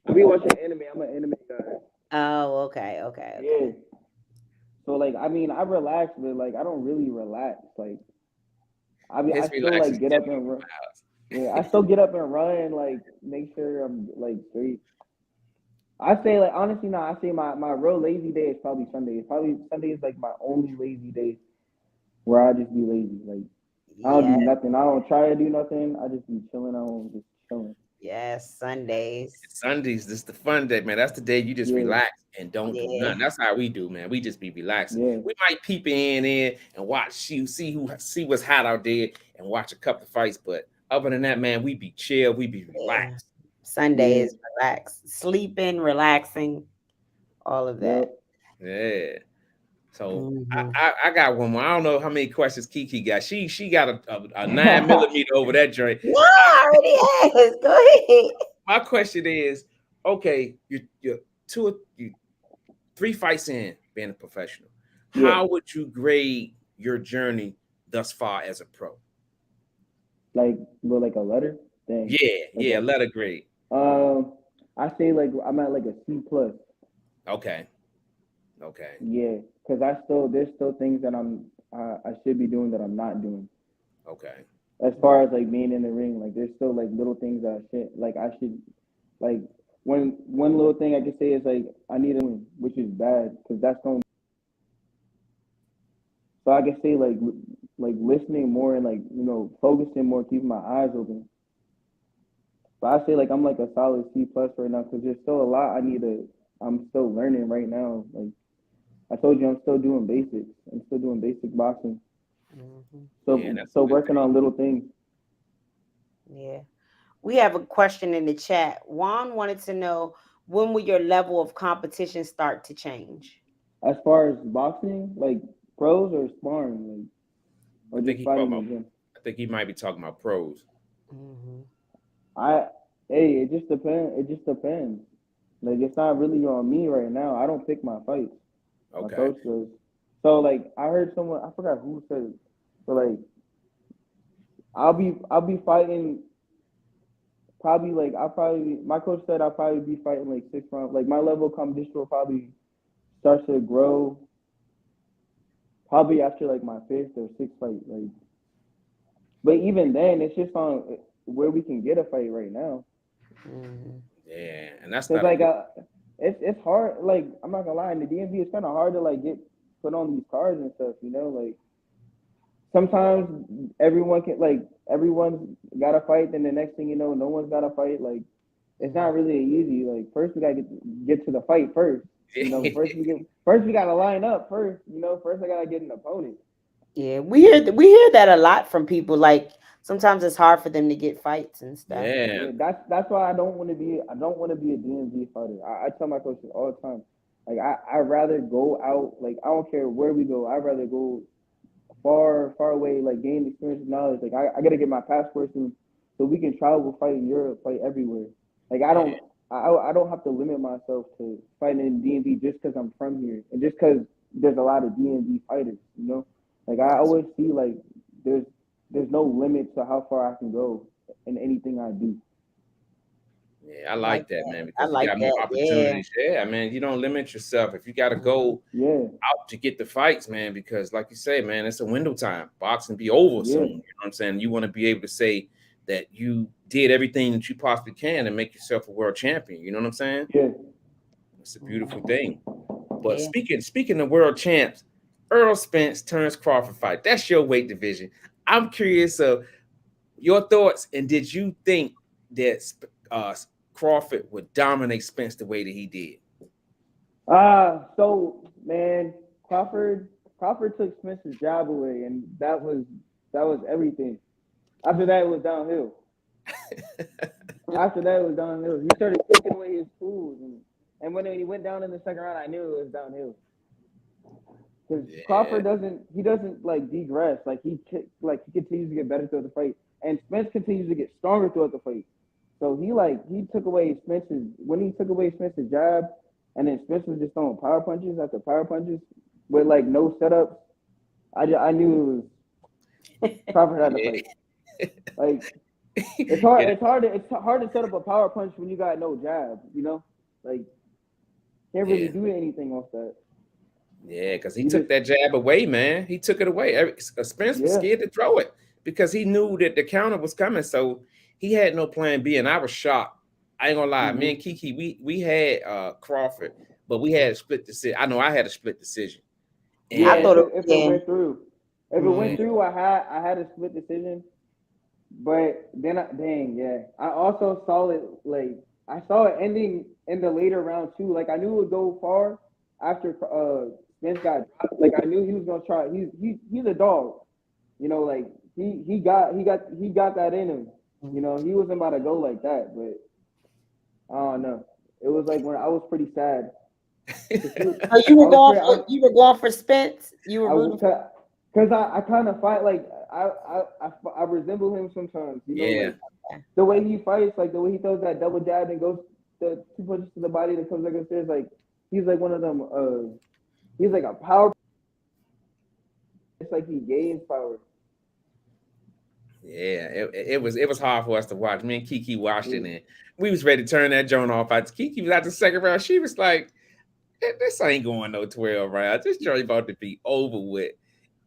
I be watching anime. I'm an anime guy. Oh, okay, okay, okay. Yeah. So like I mean I relax, but like I don't really relax. Like I His still relax like is get up chilling and run. in Yeah, my I still get up and run. Like make sure I'm like straight. I say like honestly, no. I say my real lazy day is probably Sunday. It's probably Sunday is like my only lazy day where I just be lazy. Like I don't Yeah, do nothing. I don't try to do nothing. I just be chilling at home, just chilling. yeah, Sundays. Sundays, this the fun day, man. That's the day you just Yeah, relax and don't do Yeah, nothing. That's how we do, man. We just be relaxing. yeah, We might peep in and watch see what's hot out there and watch a couple of fights. But other than that, man, we be chill, we be yeah. relaxed. yeah, Sundays, relax, sleeping, relaxing, all of that. yep. Yeah. So Hmm. I got one more. I don't know how many questions Kiki got. She got a 9 millimeter over that joint. No, I already asked. Go ahead. My question is, okay, you're you 3 fights in being a professional. Yeah, How would you grade your journey thus far as a pro? like with like a letter thing. Yeah, Like yeah, letter grade. I say like I'm at like a C plus. Okay, okay, Yeah, because there's still things that I should be doing that I'm not doing. okay, As far as like being in the ring, like there's still like little things that I should like one little thing I could say is like I need to, which is bad because that's going. So I can say like listening more and like focusing more, keeping my eyes open. But I say like I'm like a solid C plus right now because there's still a lot I need to. I'm still learning right now. Like I told you, I'm still doing basics. I'm still doing basic boxing. Mhm. yeah, So that's a so good working on little things. Yeah. We have a question in the chat. Juan wanted to know, when will your level of competition start to change? As far as boxing, like pros or sparring, like I or think just he talking fighting in about. the gym. I think he might be talking about pros. Hmm. I Hey, it just depends. It just depends. Like it's not really on me right now. I don't pick my fights. My Okay, coach does. So like I heard someone, I forgot who said it, but like I'll be fighting probably like my coach said I'll probably be fighting like 6 rounds. Like my level of competition will probably start to grow probably after like my fifth or sixth fight. Like, but even then, it's just on where we can get a fight right now. Hmm. yeah, and that's Cause not a like good. it's hard. Like I'm not gonna lie, in the DMV, it's kind of hard to like get put on these cards and stuff. Like sometimes everyone's got to fight, then the next thing you know, no one's got to fight. Like it's not really easy. Like first we gotta get to the fight first. First we gotta line up first. First I gotta get an opponent. Yeah, we hear that a lot from people. Like sometimes it's hard for them to get fights and stuff. Yeah, Yeah, that's why I don't want to be a DMV fighter. I tell my coaches all the time, like I rather go out. Like I don't care where we go. I'd rather go far far away. Like gain experience and knowledge. Like I gotta get my passport soon, so we can travel, fight in Europe, fight everywhere. Like yeah, I don't have to limit myself to fighting in DMV just because I'm from here and just because there's a lot of DMV fighters. Like I that's always see like there's there's no limit to how far I can go in anything I do. Yeah, I I like like that, that. man, I because you like got more that. Yeah. opportunities. Yeah, man, you don't limit yourself. If you got to go Yeah, out to get the fights, man, because like you say, man, it's a window time. Boxing be over soon. yeah, You know what I'm saying? You want to be able to say that you did everything that you possibly can and make yourself a world champion. You know what I'm saying? yeah. It's a beautiful thing. But Yeah. speaking of world champs, Earl Spence turns Crawford fight. That's your weight division. I'm curious of your thoughts, and did you think that Crawford would dominate Spence the way that he did? So man, Crawford took Spence's job away, and that was everything. After that, it was downhill. After that, it was downhill. He started taking away his tools, and when he went down in the second round, I knew it was downhill. Because Yeah, Crawford doesn't like degress. He continues to get better throughout the fight, and Spence continues to get stronger throughout the fight. So he took away Spence's jab, and then Spence was just throwing power punches after power punches with like no setups. I knew it was Crawford had to fight. Like it's hard yeah, it's hard to set up a power punch when you got no jab. Like can't really yeah. do anything off that. Yeah, because he You took just that jab away, man. He took it away. Spence was yeah scared to throw it because he knew that the counter was coming. So he had no plan B, and I was shocked. I ain't gonna lie. Me and hmm Kiki, we had Crawford, but we had a split decision. I know I had a split decision, yeah. I and thought it, If it yeah. went through, yeah, I had a split decision. But then, dang, yeah. I also saw it like I saw it ending in the later round too. Like I knew it would go far after Spence got dropped. Like I knew he was gonna try. He's a dog. Like he got that in him. He wasn't about to go like that. But I don't know. It was like when I was pretty sad because So you I were was going pretty. for you were going for Spence. You were I rooting for because I kind of fight like I resemble him sometimes. yeah, Like the way he fights, like the way he throws that double jab and goes the two punches to the body that comes like upstairs. Like he's like one of them. He's like a power. It's like he gains power. yeah. It was hard for us to watch. Me and Kiki watched it, Yeah, and we was ready to turn that joint off. Kiki was out the second round. She was like, This ain't going no 12 rounds. This joint about to be over with."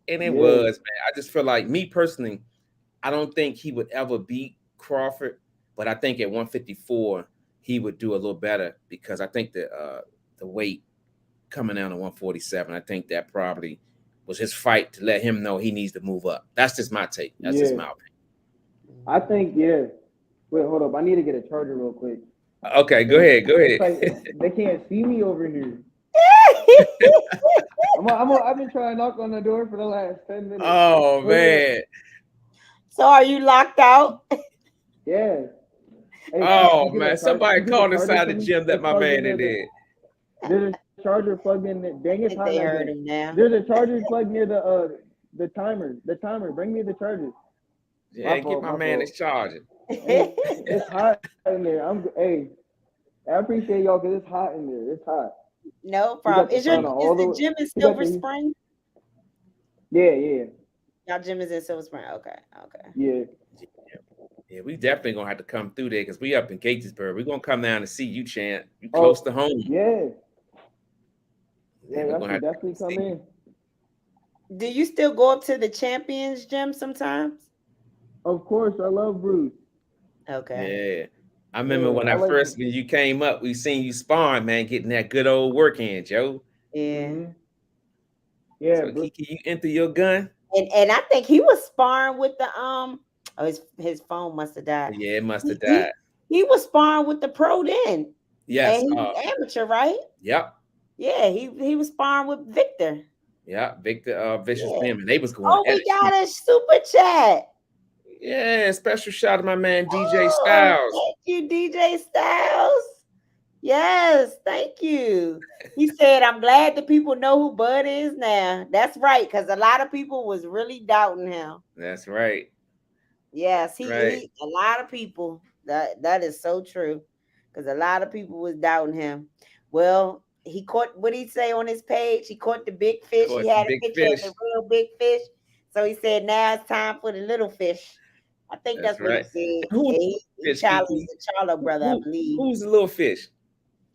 And it yeah, was, man. I just feel like me personally, I don't think he would ever beat Crawford, but I think at 154 he would do a little better because I think the weight coming down to 147, I think that probably was his fight to let him know he needs to move up. That's just my take. That's just yeah. my opinion. I think yeah. Wait, hold up. I need to get a charger real quick. Okay, go Cause ahead. Go it's like ahead. they can't see me over here. I've been trying to knock on the door for the last 10 minutes. Oh But yeah, man. So are you locked out? yeah. Hey, can Oh you get a man. charger? Can Somebody you get a called charger inside for the me? gym that It's my plugged in man there. in there. There's a charger plugged in. Dang, I it's think hot they in that heard joint. him now. There's a charger plugged near the timer. The timer. Bring me the charger. My Yeah, get fault. my My man his fault. charger. Hey, it's hot in there. Hey, I appreciate y'all because it's hot in there. It's hot. No He problem. got the Is sauna all the the way. gym in He got Silver the Spring? yeah, yeah, Y'all gym is in Silver Spring. Okay, okay. yeah. Yeah, we definitely gonna have to come through there because we up in Gatesburg. We're gonna come down to see you, Chant. You close Oh, to home. yeah, Yeah, yeah. we're Y'all gonna should have to definitely come see you. in. Do you still go up to the Champions gym sometimes? Of course, I love Bruce. Okay. Yeah. I remember Yeah, when I like. when you came up, we seen you sparring, man, getting that good old work in, Joe. Yeah. hmm Yeah, So Bruce. Kiki, you enter your gun? And I think he was sparring with the oh his phone must have died. Yeah, it must He, have he died. he was sparring with the pro then. And Yes. he was amateur, right? Yep. Yeah, he was sparring with Victor. Yeah. Victor Vicious Yeah. them, and they was going Oh, at we it too. got a super chat. Yeah, special shout to my man DJ Oh, Styles. thank you, DJ Styles. Yes, thank you. He said, I'm glad the people know who Bud is now. That's right, because a lot of people was really doubting him. That's right. Yes, Right. he a lot of people that is so true. Because a lot of people was doubting him. Well, he caught what he say on his page. He caught the big fish. He Caught the had a big picture of the fish. real big fish. So he said, now it's time for the little fish. I think That's that's what he right. said. Who And he fish, challenged Kiki? the Charlo brother, I believe. Who's the little fish?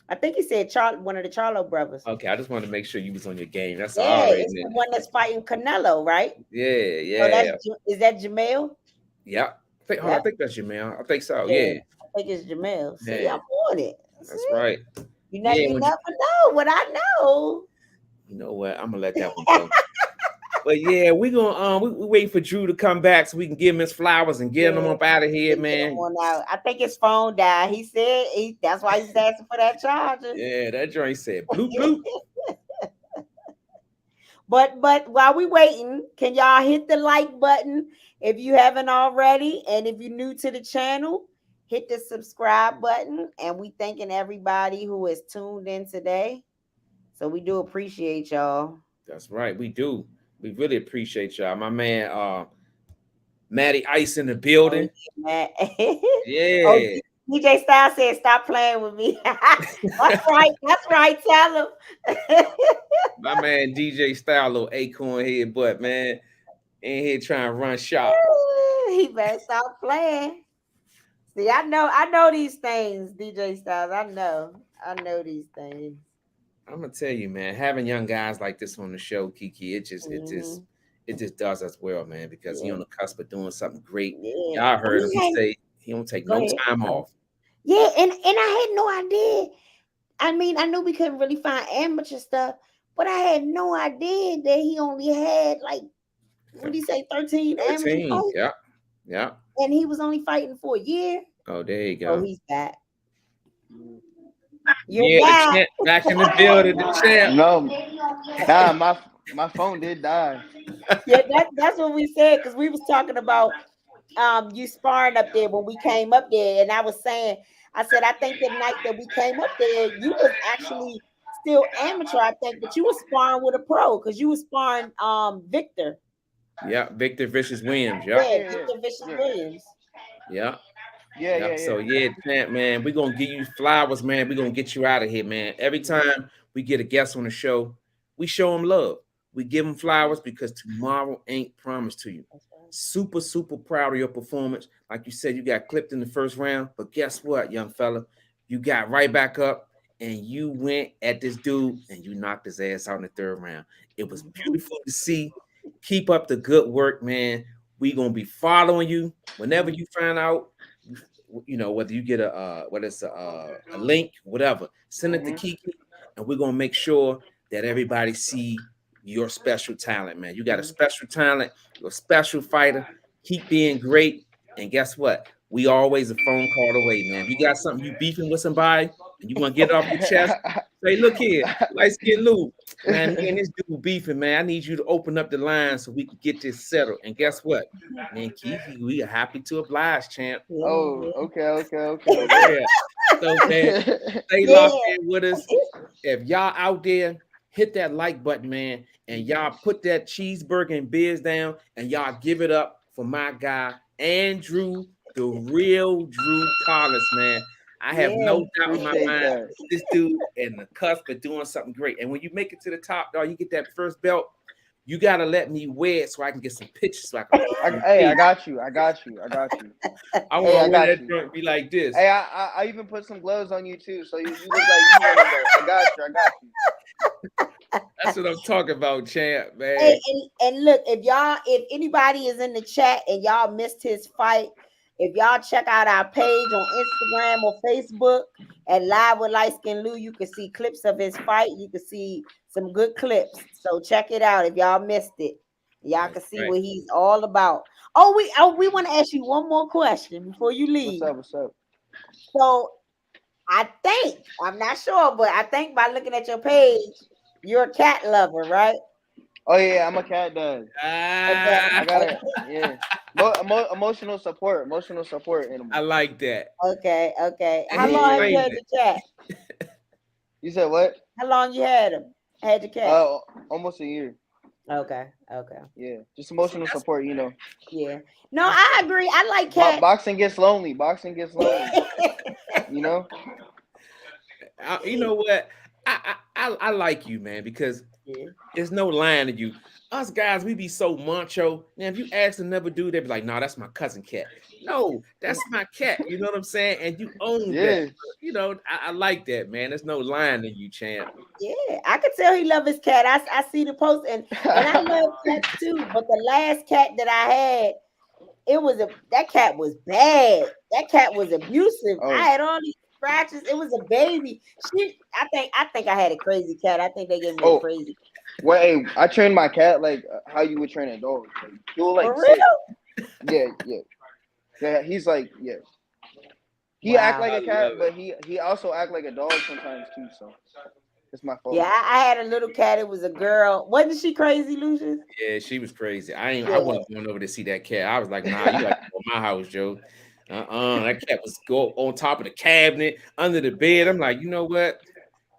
I think he said one of the Charlo brothers. Okay, I just wanted to make sure you was on your game. That's all Yeah, right, it's the man. one that's fighting Canelo, right? Yeah, So yeah. is that Jamel? Yeah. I Yeah, think that's your man. I think so. yeah. Yeah. I think it's Jamel. See, Yeah. I'm on it. That's See? right. You Yeah, never know what I know. you know what? I'm gonna let that one go. But yeah, we gonna we wait for Drew to come back so we can give him his flowers and get him Yeah, up out of here, get him man. on out. I think his phone died. He said that's why he's asking for that charger. Yeah, that joint said bloop bloop. But while we waiting, can y'all hit the like button if you haven't already? And if you're new to the channel, hit the subscribe button. And we thanking everybody who is tuned in today. So we do appreciate y'all. That's right, we do. We really appreciate y'all. My man Matty Ice in the building. Oh, Yeah. DJ Style said, "Stop playing with me." That's right. That's right. Tell him. My man DJ Style, little acorn head butt, man. In here trying to run shop. He better stop playing. See, I know these things, DJ Styles. I know these things. I'm gonna tell you, man, having young guys like this on the show, Kiki, it just does us well, man, because he on the cusp of doing something great. Yeah. Y'all heard him say he don't take no time off. Yeah, and I had no idea. I mean, I knew we couldn't really find amateur stuff, but I had no idea that he only had like, what did he say, 13 amateur fights? Yeah. Yeah. And he was only fighting for a year. Oh, there you go. Oh, he's back. You're back. The champ, back in the building, the champ. No, my phone did die. Yeah, that's what we said, because we was talking about you sparring up there when we came up there, and I said I think the night that we came up there, you was actually still amateur, I think, but you was sparring with a pro, because you was sparring Victor. Yeah, Victor Vicious Williams. Yeah, Victor Vicious Williams. Yeah. Yeah. So champ, man, we're gonna give you flowers, man. We're gonna get you out of here, man. Every time we get a guest on the show, we show them love. We give them flowers because tomorrow ain't promised to you. Super, super proud of your performance. Like you said, you got clipped in the first round, but guess what, young fella? You got right back up and you went at this dude and you knocked his ass out in the third round. It was beautiful to see. Keep up the good work, man. We gonna be following you whenever you find out. You know, whether you get a link, whatever, send it to Kiki, and we're gonna make sure that everybody see your special talent, man. You got a special talent, you're a special fighter. Keep being great, and guess what? We always a phone call away, man. If you got something you beefing with somebody and you want to get it off your chest, say, look here, Liteskin Lou, man, me and this dude beefing, man. I need you to open up the line so we can get this settled. And guess what, man, Kiki, we are happy to oblige, champ. Oh, okay. Yeah. So, man, stay locked in with us. If y'all out there, hit that like button, man, and y'all put that cheeseburger and beers down, and y'all give it up for my guy, Andrew, the real Drew Collins, man. I have no doubt in my mind this dude in the cusp of doing something great. And when you make it to the top, dog, you get that first belt. You gotta let me wear it so I can get some pictures. So I got you. I want that joint be like this. Hey, I even put some gloves on you too, so you look like you want to go. I got you. That's what I'm talking about, champ, man. Hey, and look, if anybody is in the chat and y'all missed his fight, if y'all check out our page on Instagram or Facebook at Live with Liteskin Lou, you can see clips of his fight. You can see some good clips. So check it out if y'all missed it. Y'all can see what he's all about. We want to ask you one more question before you leave. What's up? So I think, I'm not sure, but I think by looking at your page, you're a cat lover, right? Oh yeah, I'm a cat dad. I got it. Yeah. Emotional support animal. I like that. Okay. How long have you had your cat? You said what? How long you had him? Had your cat? Almost a year. Okay. Yeah, just emotional support, Yeah. No, I agree. I like cats. Boxing gets lonely. You know what? I like you, man, because Yeah. There's no lying to you. Us guys, we be so macho. Now, if you ask another dude, they be like, "No, that's my cousin cat." No, that's my cat. You know what I'm saying? And you own that. Yeah. You know, I like that, man. There's no lying to you, champ. Yeah, I could tell he love his cat. I see the post, and I love cats too. But the last cat that I had, that cat was bad. That cat was abusive. I Oh, had all these scratches. It was a baby. I think I had a crazy cat. I think they gave me a oh. crazy Well, hey, I trained my cat like how you would train a dog. Like, he'll like for sit. real. Yeah, yeah, yeah. He's like, yeah. He act Wow. like I a cat, love it. but he also act like a dog sometimes too. So it's my fault. Yeah, I had a little cat. It was a girl. Wasn't she crazy, Lucius? Yeah, she was crazy. I Yeah. wasn't going over to see that cat. I was like, nah, you got to go to my house, Joe. That cat was go on top of the cabinet, under the bed. I'm like, you know what?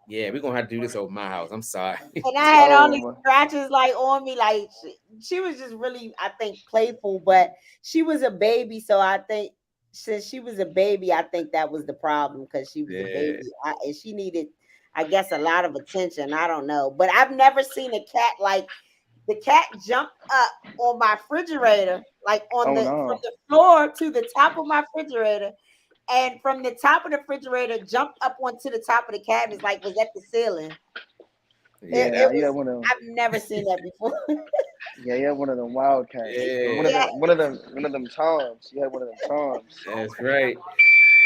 Yeah, we're gonna have to do this over my house. I'm sorry. And I had all Oh these my. scratches like on me. Like she was just really, I think, playful, but she was a baby. So I think since she was a baby, I think that was the problem because she was a Yeah. baby and she needed, I guess, a lot of attention. I don't know. But I've never seen a cat like the cat jumped up on my refrigerator, like Oh from no. the floor to the top of my refrigerator. And from the top of the refrigerator, jumped up onto the top of the cabinets, like was at the ceiling. It, Yeah. Yeah, it you had was. one of them. I've never seen that before. Yeah, you had one of them wild cats. Yeah. Yeah, One of them toms. You had one of them toms. That's right.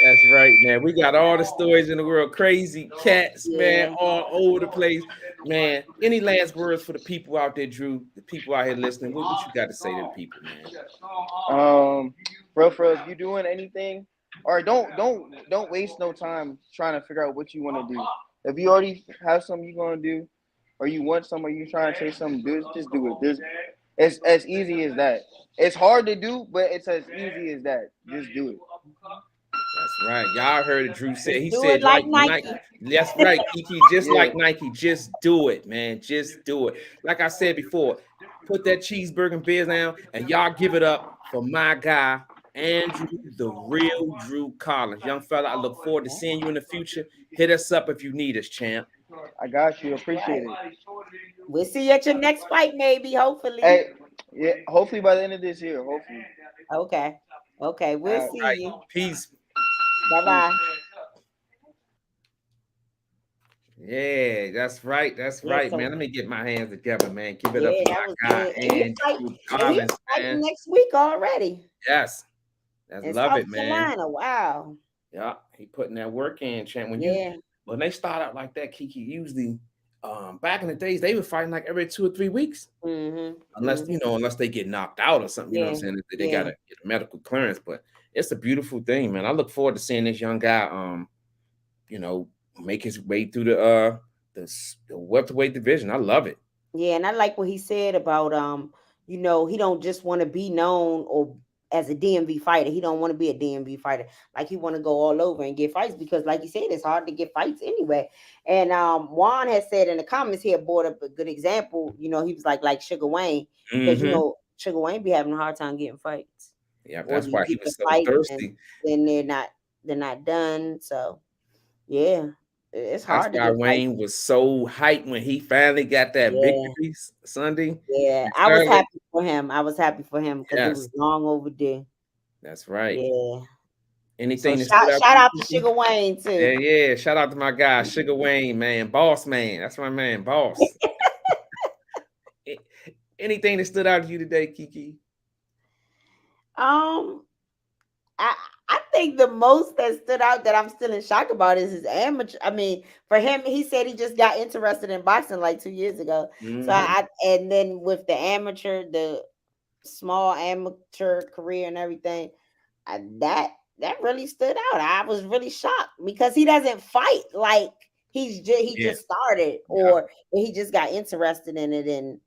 That's right, man. We got all the stories in the world. Crazy cats, man, yeah. all over the place. Man, any last words for the people out there, Drew? The people out here listening. What you got to say to the people, man? For real, if you doing anything, or don't waste no time trying to figure out what you want to do. If you already have something you're gonna do, or you want something, or you trying to chase something, just do it. It's as easy as that. It's hard to do, but it's as easy as that. Just do it. That's right. Y'all heard it. Drew said. Just He do it said like like Nike. Nike. That's right, Kiki. Just Yeah, like Nike. Just do it, man. Just do it. Like I said before, put that cheeseburger and beers down, and y'all give it up for my guy, Andrew, the real Drew Collins. Young fella, I look forward to seeing you in the future. Hit us up if you need us, champ. I got you. Appreciate Right. it. We'll see you at your next fight, maybe. Hopefully. Hey, yeah. Hopefully by the end of this year. Hopefully. Okay. Okay. We'll Uh, see Right. you. Peace. Bye peace. bye. Yeah, that's right. That's Yeah. right, man. So Let me get my hands together, man. Give it up yeah, for that my was guy, good. Andrew And he's Collins, fighting man. next week already Yes. That's in love South it, man. Carolina. Wow. Yeah, he putting that work in, champ. Yeah. When they start out like that, Kiki, usually back in the days they were fighting like every 2 or 3 weeks. Mm-hmm. Unless Mm-hmm. unless they get knocked out or something, you know what Yeah. I'm saying? They Yeah. gotta get a medical clearance, but it's a beautiful thing, man. I look forward to seeing this young guy you know, make his way through the welterweight division. I love it. Yeah, and I like what he said about he don't just want to be known or as a DMV fighter. He don't want to be a DMV fighter. Like he want to go all over and get fights because, like you said, it's hard to get fights anyway. And Juan has said in the comments he had brought up a good example. He was like Sugar Wayne because Hmm. Sugar Wayne be having a hard time getting fights, Yeah, or that's these why he people was so fight and thirsty. then they're not done. So yeah, it's That's hard to why get fights. Wayne was so hyped when he finally got that Yeah. victory Sunday Yeah, in I was Charlotte. happy for him. I was happy for him because it Yes, was long overdue. that's right. Yeah. So Anything that stood shout out shout to you, out to Kiki? Sugar Wayne Yeah, too. yeah. Shout out to my guy, Sugar Wayne, man, boss man. That's my man, boss. A- Anything that stood out to you today, Kiki? Um, I I think the most that stood out that I'm still in shock about is his amateur. I mean, for him, he said he just got interested in boxing like 2 years ago. So Hmm. I and then with the small amateur career and everything, that really stood out. I was really shocked because he doesn't fight like he Yeah, just started yeah, or he just got interested in it, and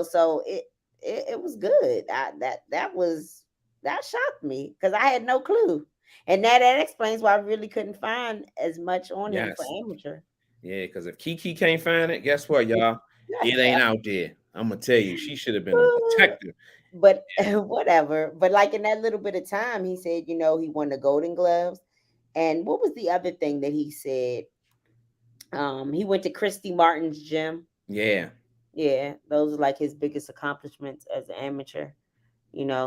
so it was good. That shocked me because I had no clue, and that explains why I really couldn't find as much on him for yes, amateur. yeah. Because if Kiki can't find it, guess what, y'all? It ain't out there. I'm gonna tell you, she should have been a detective. But whatever. But like in that little bit of time, he said, he won the Golden Gloves. And what was the other thing that he said? He went to Christy Martin's gym. Yeah, Yeah, those are like his biggest accomplishments as an amateur,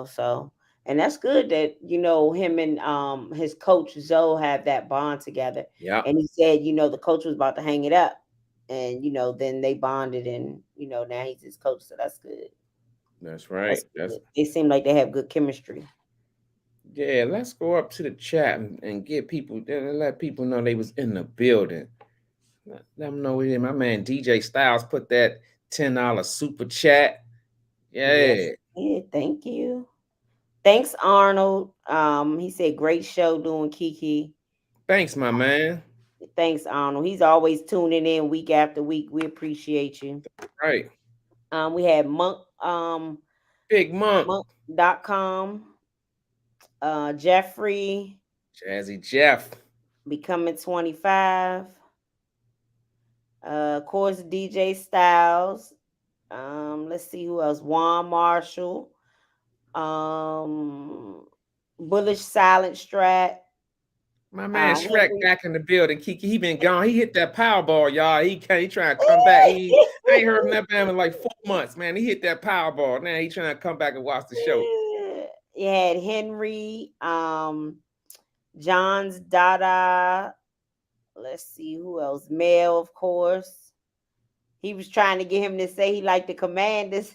so and that's good that him and his coach Zoe have that bond together. Yeah, And he said, the coach was about to hang it up, and then they bonded, and now he's his coach, so that's good. that's right. That's That's good. They seem like they have good chemistry. yeah. Let's go up to the chat and get people and let people know they was in the building. Let them know my man DJ Styles put that $10 super chat. Yes, Yeah, yeah, thank you. Thanks, Arnold. He said great show doing Kiki. thanks, my man. Thanks, Arnold. He's always tuning in week after week. We appreciate you. Right, We had Monk, Big Monk, Monk.com, Jeffrey, Jazzy Jeff. becoming 25. Of course, DJ Styles. Let's see who else. Juan Marshall. Um, Bullish Silent Strat. My man Shrek Henry. back in the building. Kiki, he been gone. He hit that Powerball, y'all. He trying to come back. I ain't heard from that man in like 4 months, man. He hit that Powerball. Now he trying to come back and watch the show. You had Henry, John's Dada. Let's see who else. Mel, of course. He was trying to get him to say he liked the Commanders.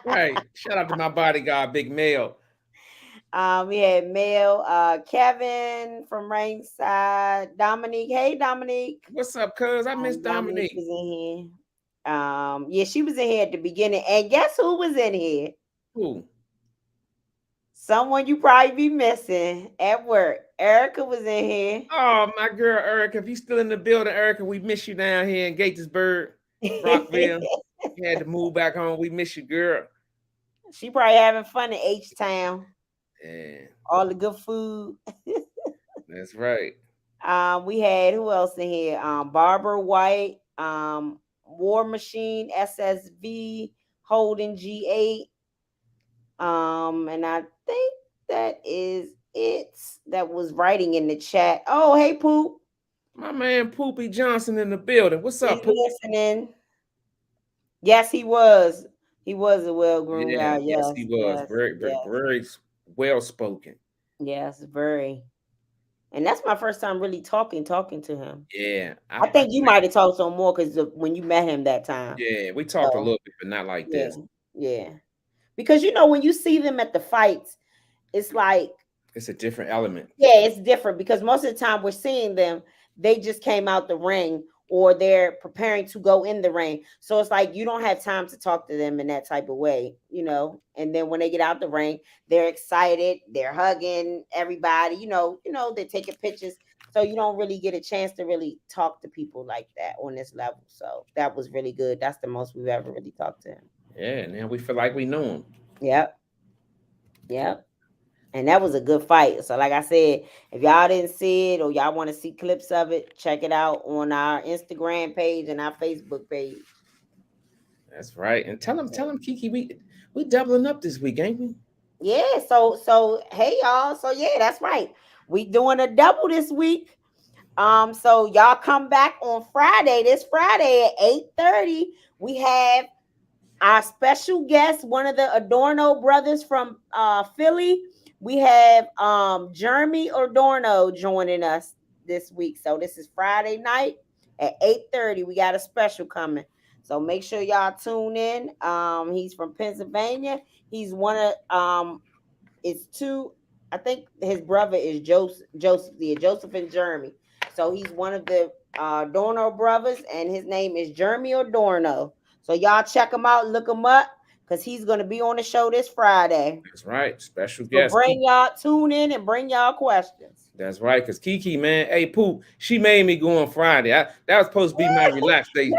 Right. Shout out to my bodyguard, Big Mel. We had Mel, Kevin from Ringside, Dominique. Hey, Dominique. What's up, cuz? I miss Dominique Dominique. was in here. Yeah, she was in here at the beginning. And guess who was in here? Who? Someone you probably be missing at work. Erica was in here. Oh, my girl Erica. If you still in the building, Erica, we miss you down here in Gatesburg, Rockville. You had to move back home. We miss you, girl. She probably having fun in H-Town. Yeah, All the good food. that's right. We had who else in here? Barbara White, War Machine, SSV, Holden G8. And I think that is it that was writing in the chat. Oh, hey Poop. My man Poopy Johnson in the building. What's He's up, Poop? listening. Yes, he was. He was a well-groomed Yeah, guy. yes, Yes, he was. yes, Very, very, yes, very well spoken. yes, very. And that's my first time really talking to him. Yeah, I think you might have talked to him more because when you met him that time. yeah, we talked a So little bit, but not like yeah, this. yeah. Because when you see them at the fights, it's like It's a different element. yeah, it's different because most of the time we're seeing them, they just came out the ring or they're preparing to go in the ring. So it's like you don't have time to talk to them in that type of way. And then when they get out the ring, they're excited, they're hugging everybody, they're taking pictures. So you don't really get a chance to really talk to people like that on this level. So that was really good. That's the most we've ever really talked to him. Yeah, now we feel like we know him. Yep. Yep. And that was a good fight. So, like I said, if y'all didn't see it or y'all want to see clips of it, check it out on our Instagram page and our Facebook page. That's right. And tell him, Kiki, we doubling up this week, ain't we? Yeah. So hey y'all. So yeah, that's right. We doing a double this week. So y'all come back on Friday. This Friday at 8:30. We have our special guest, one of the Adorno brothers from Philly. We have Jeremy Adorno joining us this week. So this is Friday night at 8:30. We got a special coming. So make sure y'all tune in. He's from Pennsylvania. He's one of it's two. I think his brother is Joseph and Jeremy. So he's one of the Adorno brothers, and his name is Jeremy Adorno. So y'all check him out, look him up, because he's gonna be on the show this Friday. That's right. Special So guest. tune in and bring y'all questions. That's right, because Kiki, man, hey Poop, she made me go on Friday. That was supposed to be my relax day.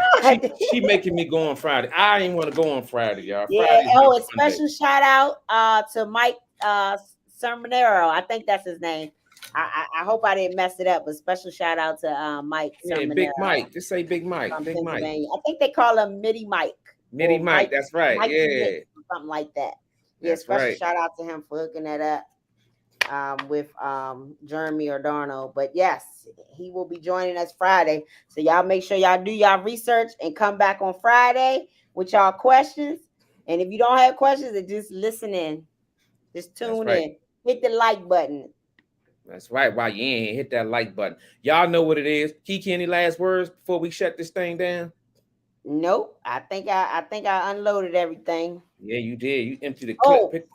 She making me go on Friday. I ain't want to go on Friday, y'all. Yeah. Friday's Oh, my a special shout out to Mike Sermonero. I think that's his name. I hope I didn't mess it up, but special shout out to Mike Yeah, Sermonero Big Mike. Just say Big Mike. from Big Mike. Pennsylvania. I think they call him Midi Mike. Mitty or Mike, that's right. Mike Yeah. something like that. Yeah, That's special right. shout out to him for hooking that up with Jeremy Adorno. But yes, he will be joining us Friday. So y'all make sure y'all do y'all research and come back on Friday with y'all questions. And if you don't have questions, then just listen in. Just tune in. Hit the like button. That's right. While you ain't hit that like button. Y'all know what it is. Kiki, any last words before we shut this thing down? Nope. I think I unloaded everything. Yeah, you did. You emptied the clip.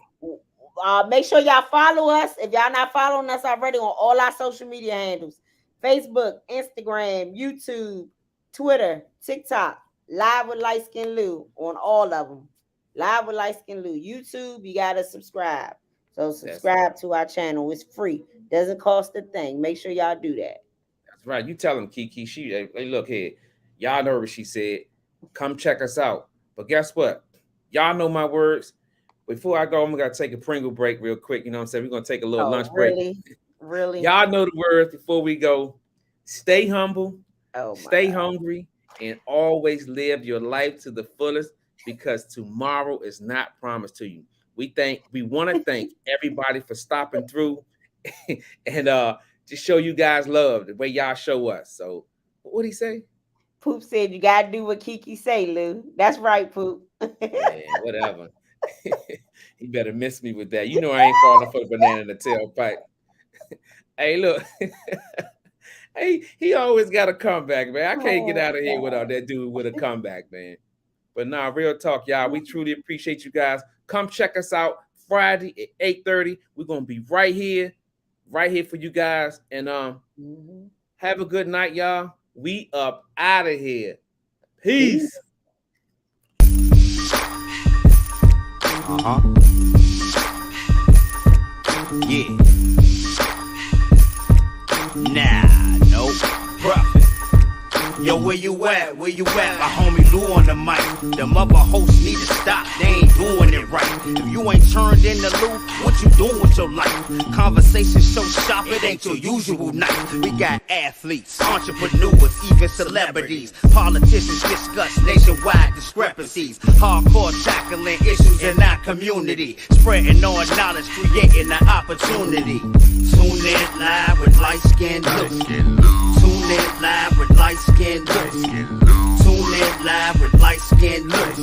Make sure y'all follow us. If y'all not following us already on all our social media handles: Facebook, Instagram, YouTube, Twitter, TikTok, Live with Liteskin Lou on all of them. Live with Liteskin Lou. YouTube, you gotta subscribe. So subscribe to our channel. It's free. Doesn't cost a thing. Make sure y'all do that. That's right. You tell them, Kiki. Hey, look here. Y'all know what she said. Come check us out. But guess what? Y'all know my words. Before I go, I'm gonna take a Pringle break real quick. You know what I'm saying? We're gonna take a little lunch break. Really? Y'all know the words before we go. Stay humble, stay God. hungry, and always live your life to the fullest, because tomorrow is not promised to you. We want to thank everybody for stopping through and just show you guys love the way y'all show us. So what'd he say? Poop said you gotta do what Kiki say, Lou. That's right, Poop. Man, whatever. He better miss me with that. You know I ain't falling for the banana in the tailpipe. Hey, look. Hey, he always got a comeback, man. I can't get out of here without that dude with a comeback, man. But nah, real talk, y'all. We truly appreciate you guys. Come check us out Friday at 8:30. We're gonna be right here for you guys. And have a good night, y'all. We up out of here. Peace. Yeah. Nah, no profit. Yo, where you at? Where you at? My homie Lou on the mic. Them other hosts need to stop. They ain't doing it right. If you ain't turned in the Lou, what you doing with your life? Conversation so sharp, it ain't your usual night. We got athletes, entrepreneurs, even celebrities. Politicians discuss nationwide discrepancies. Hardcore tackling issues in our community. Spreading our knowledge, creating an opportunity. Tune in live with Liteskin Lou. Tune in live with Liteskin Lou. Tune in live with Liteskin Lou.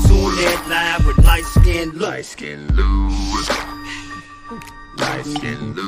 Tune in live with Liteskin Lou. Liteskin Lou. Liteskin Lou.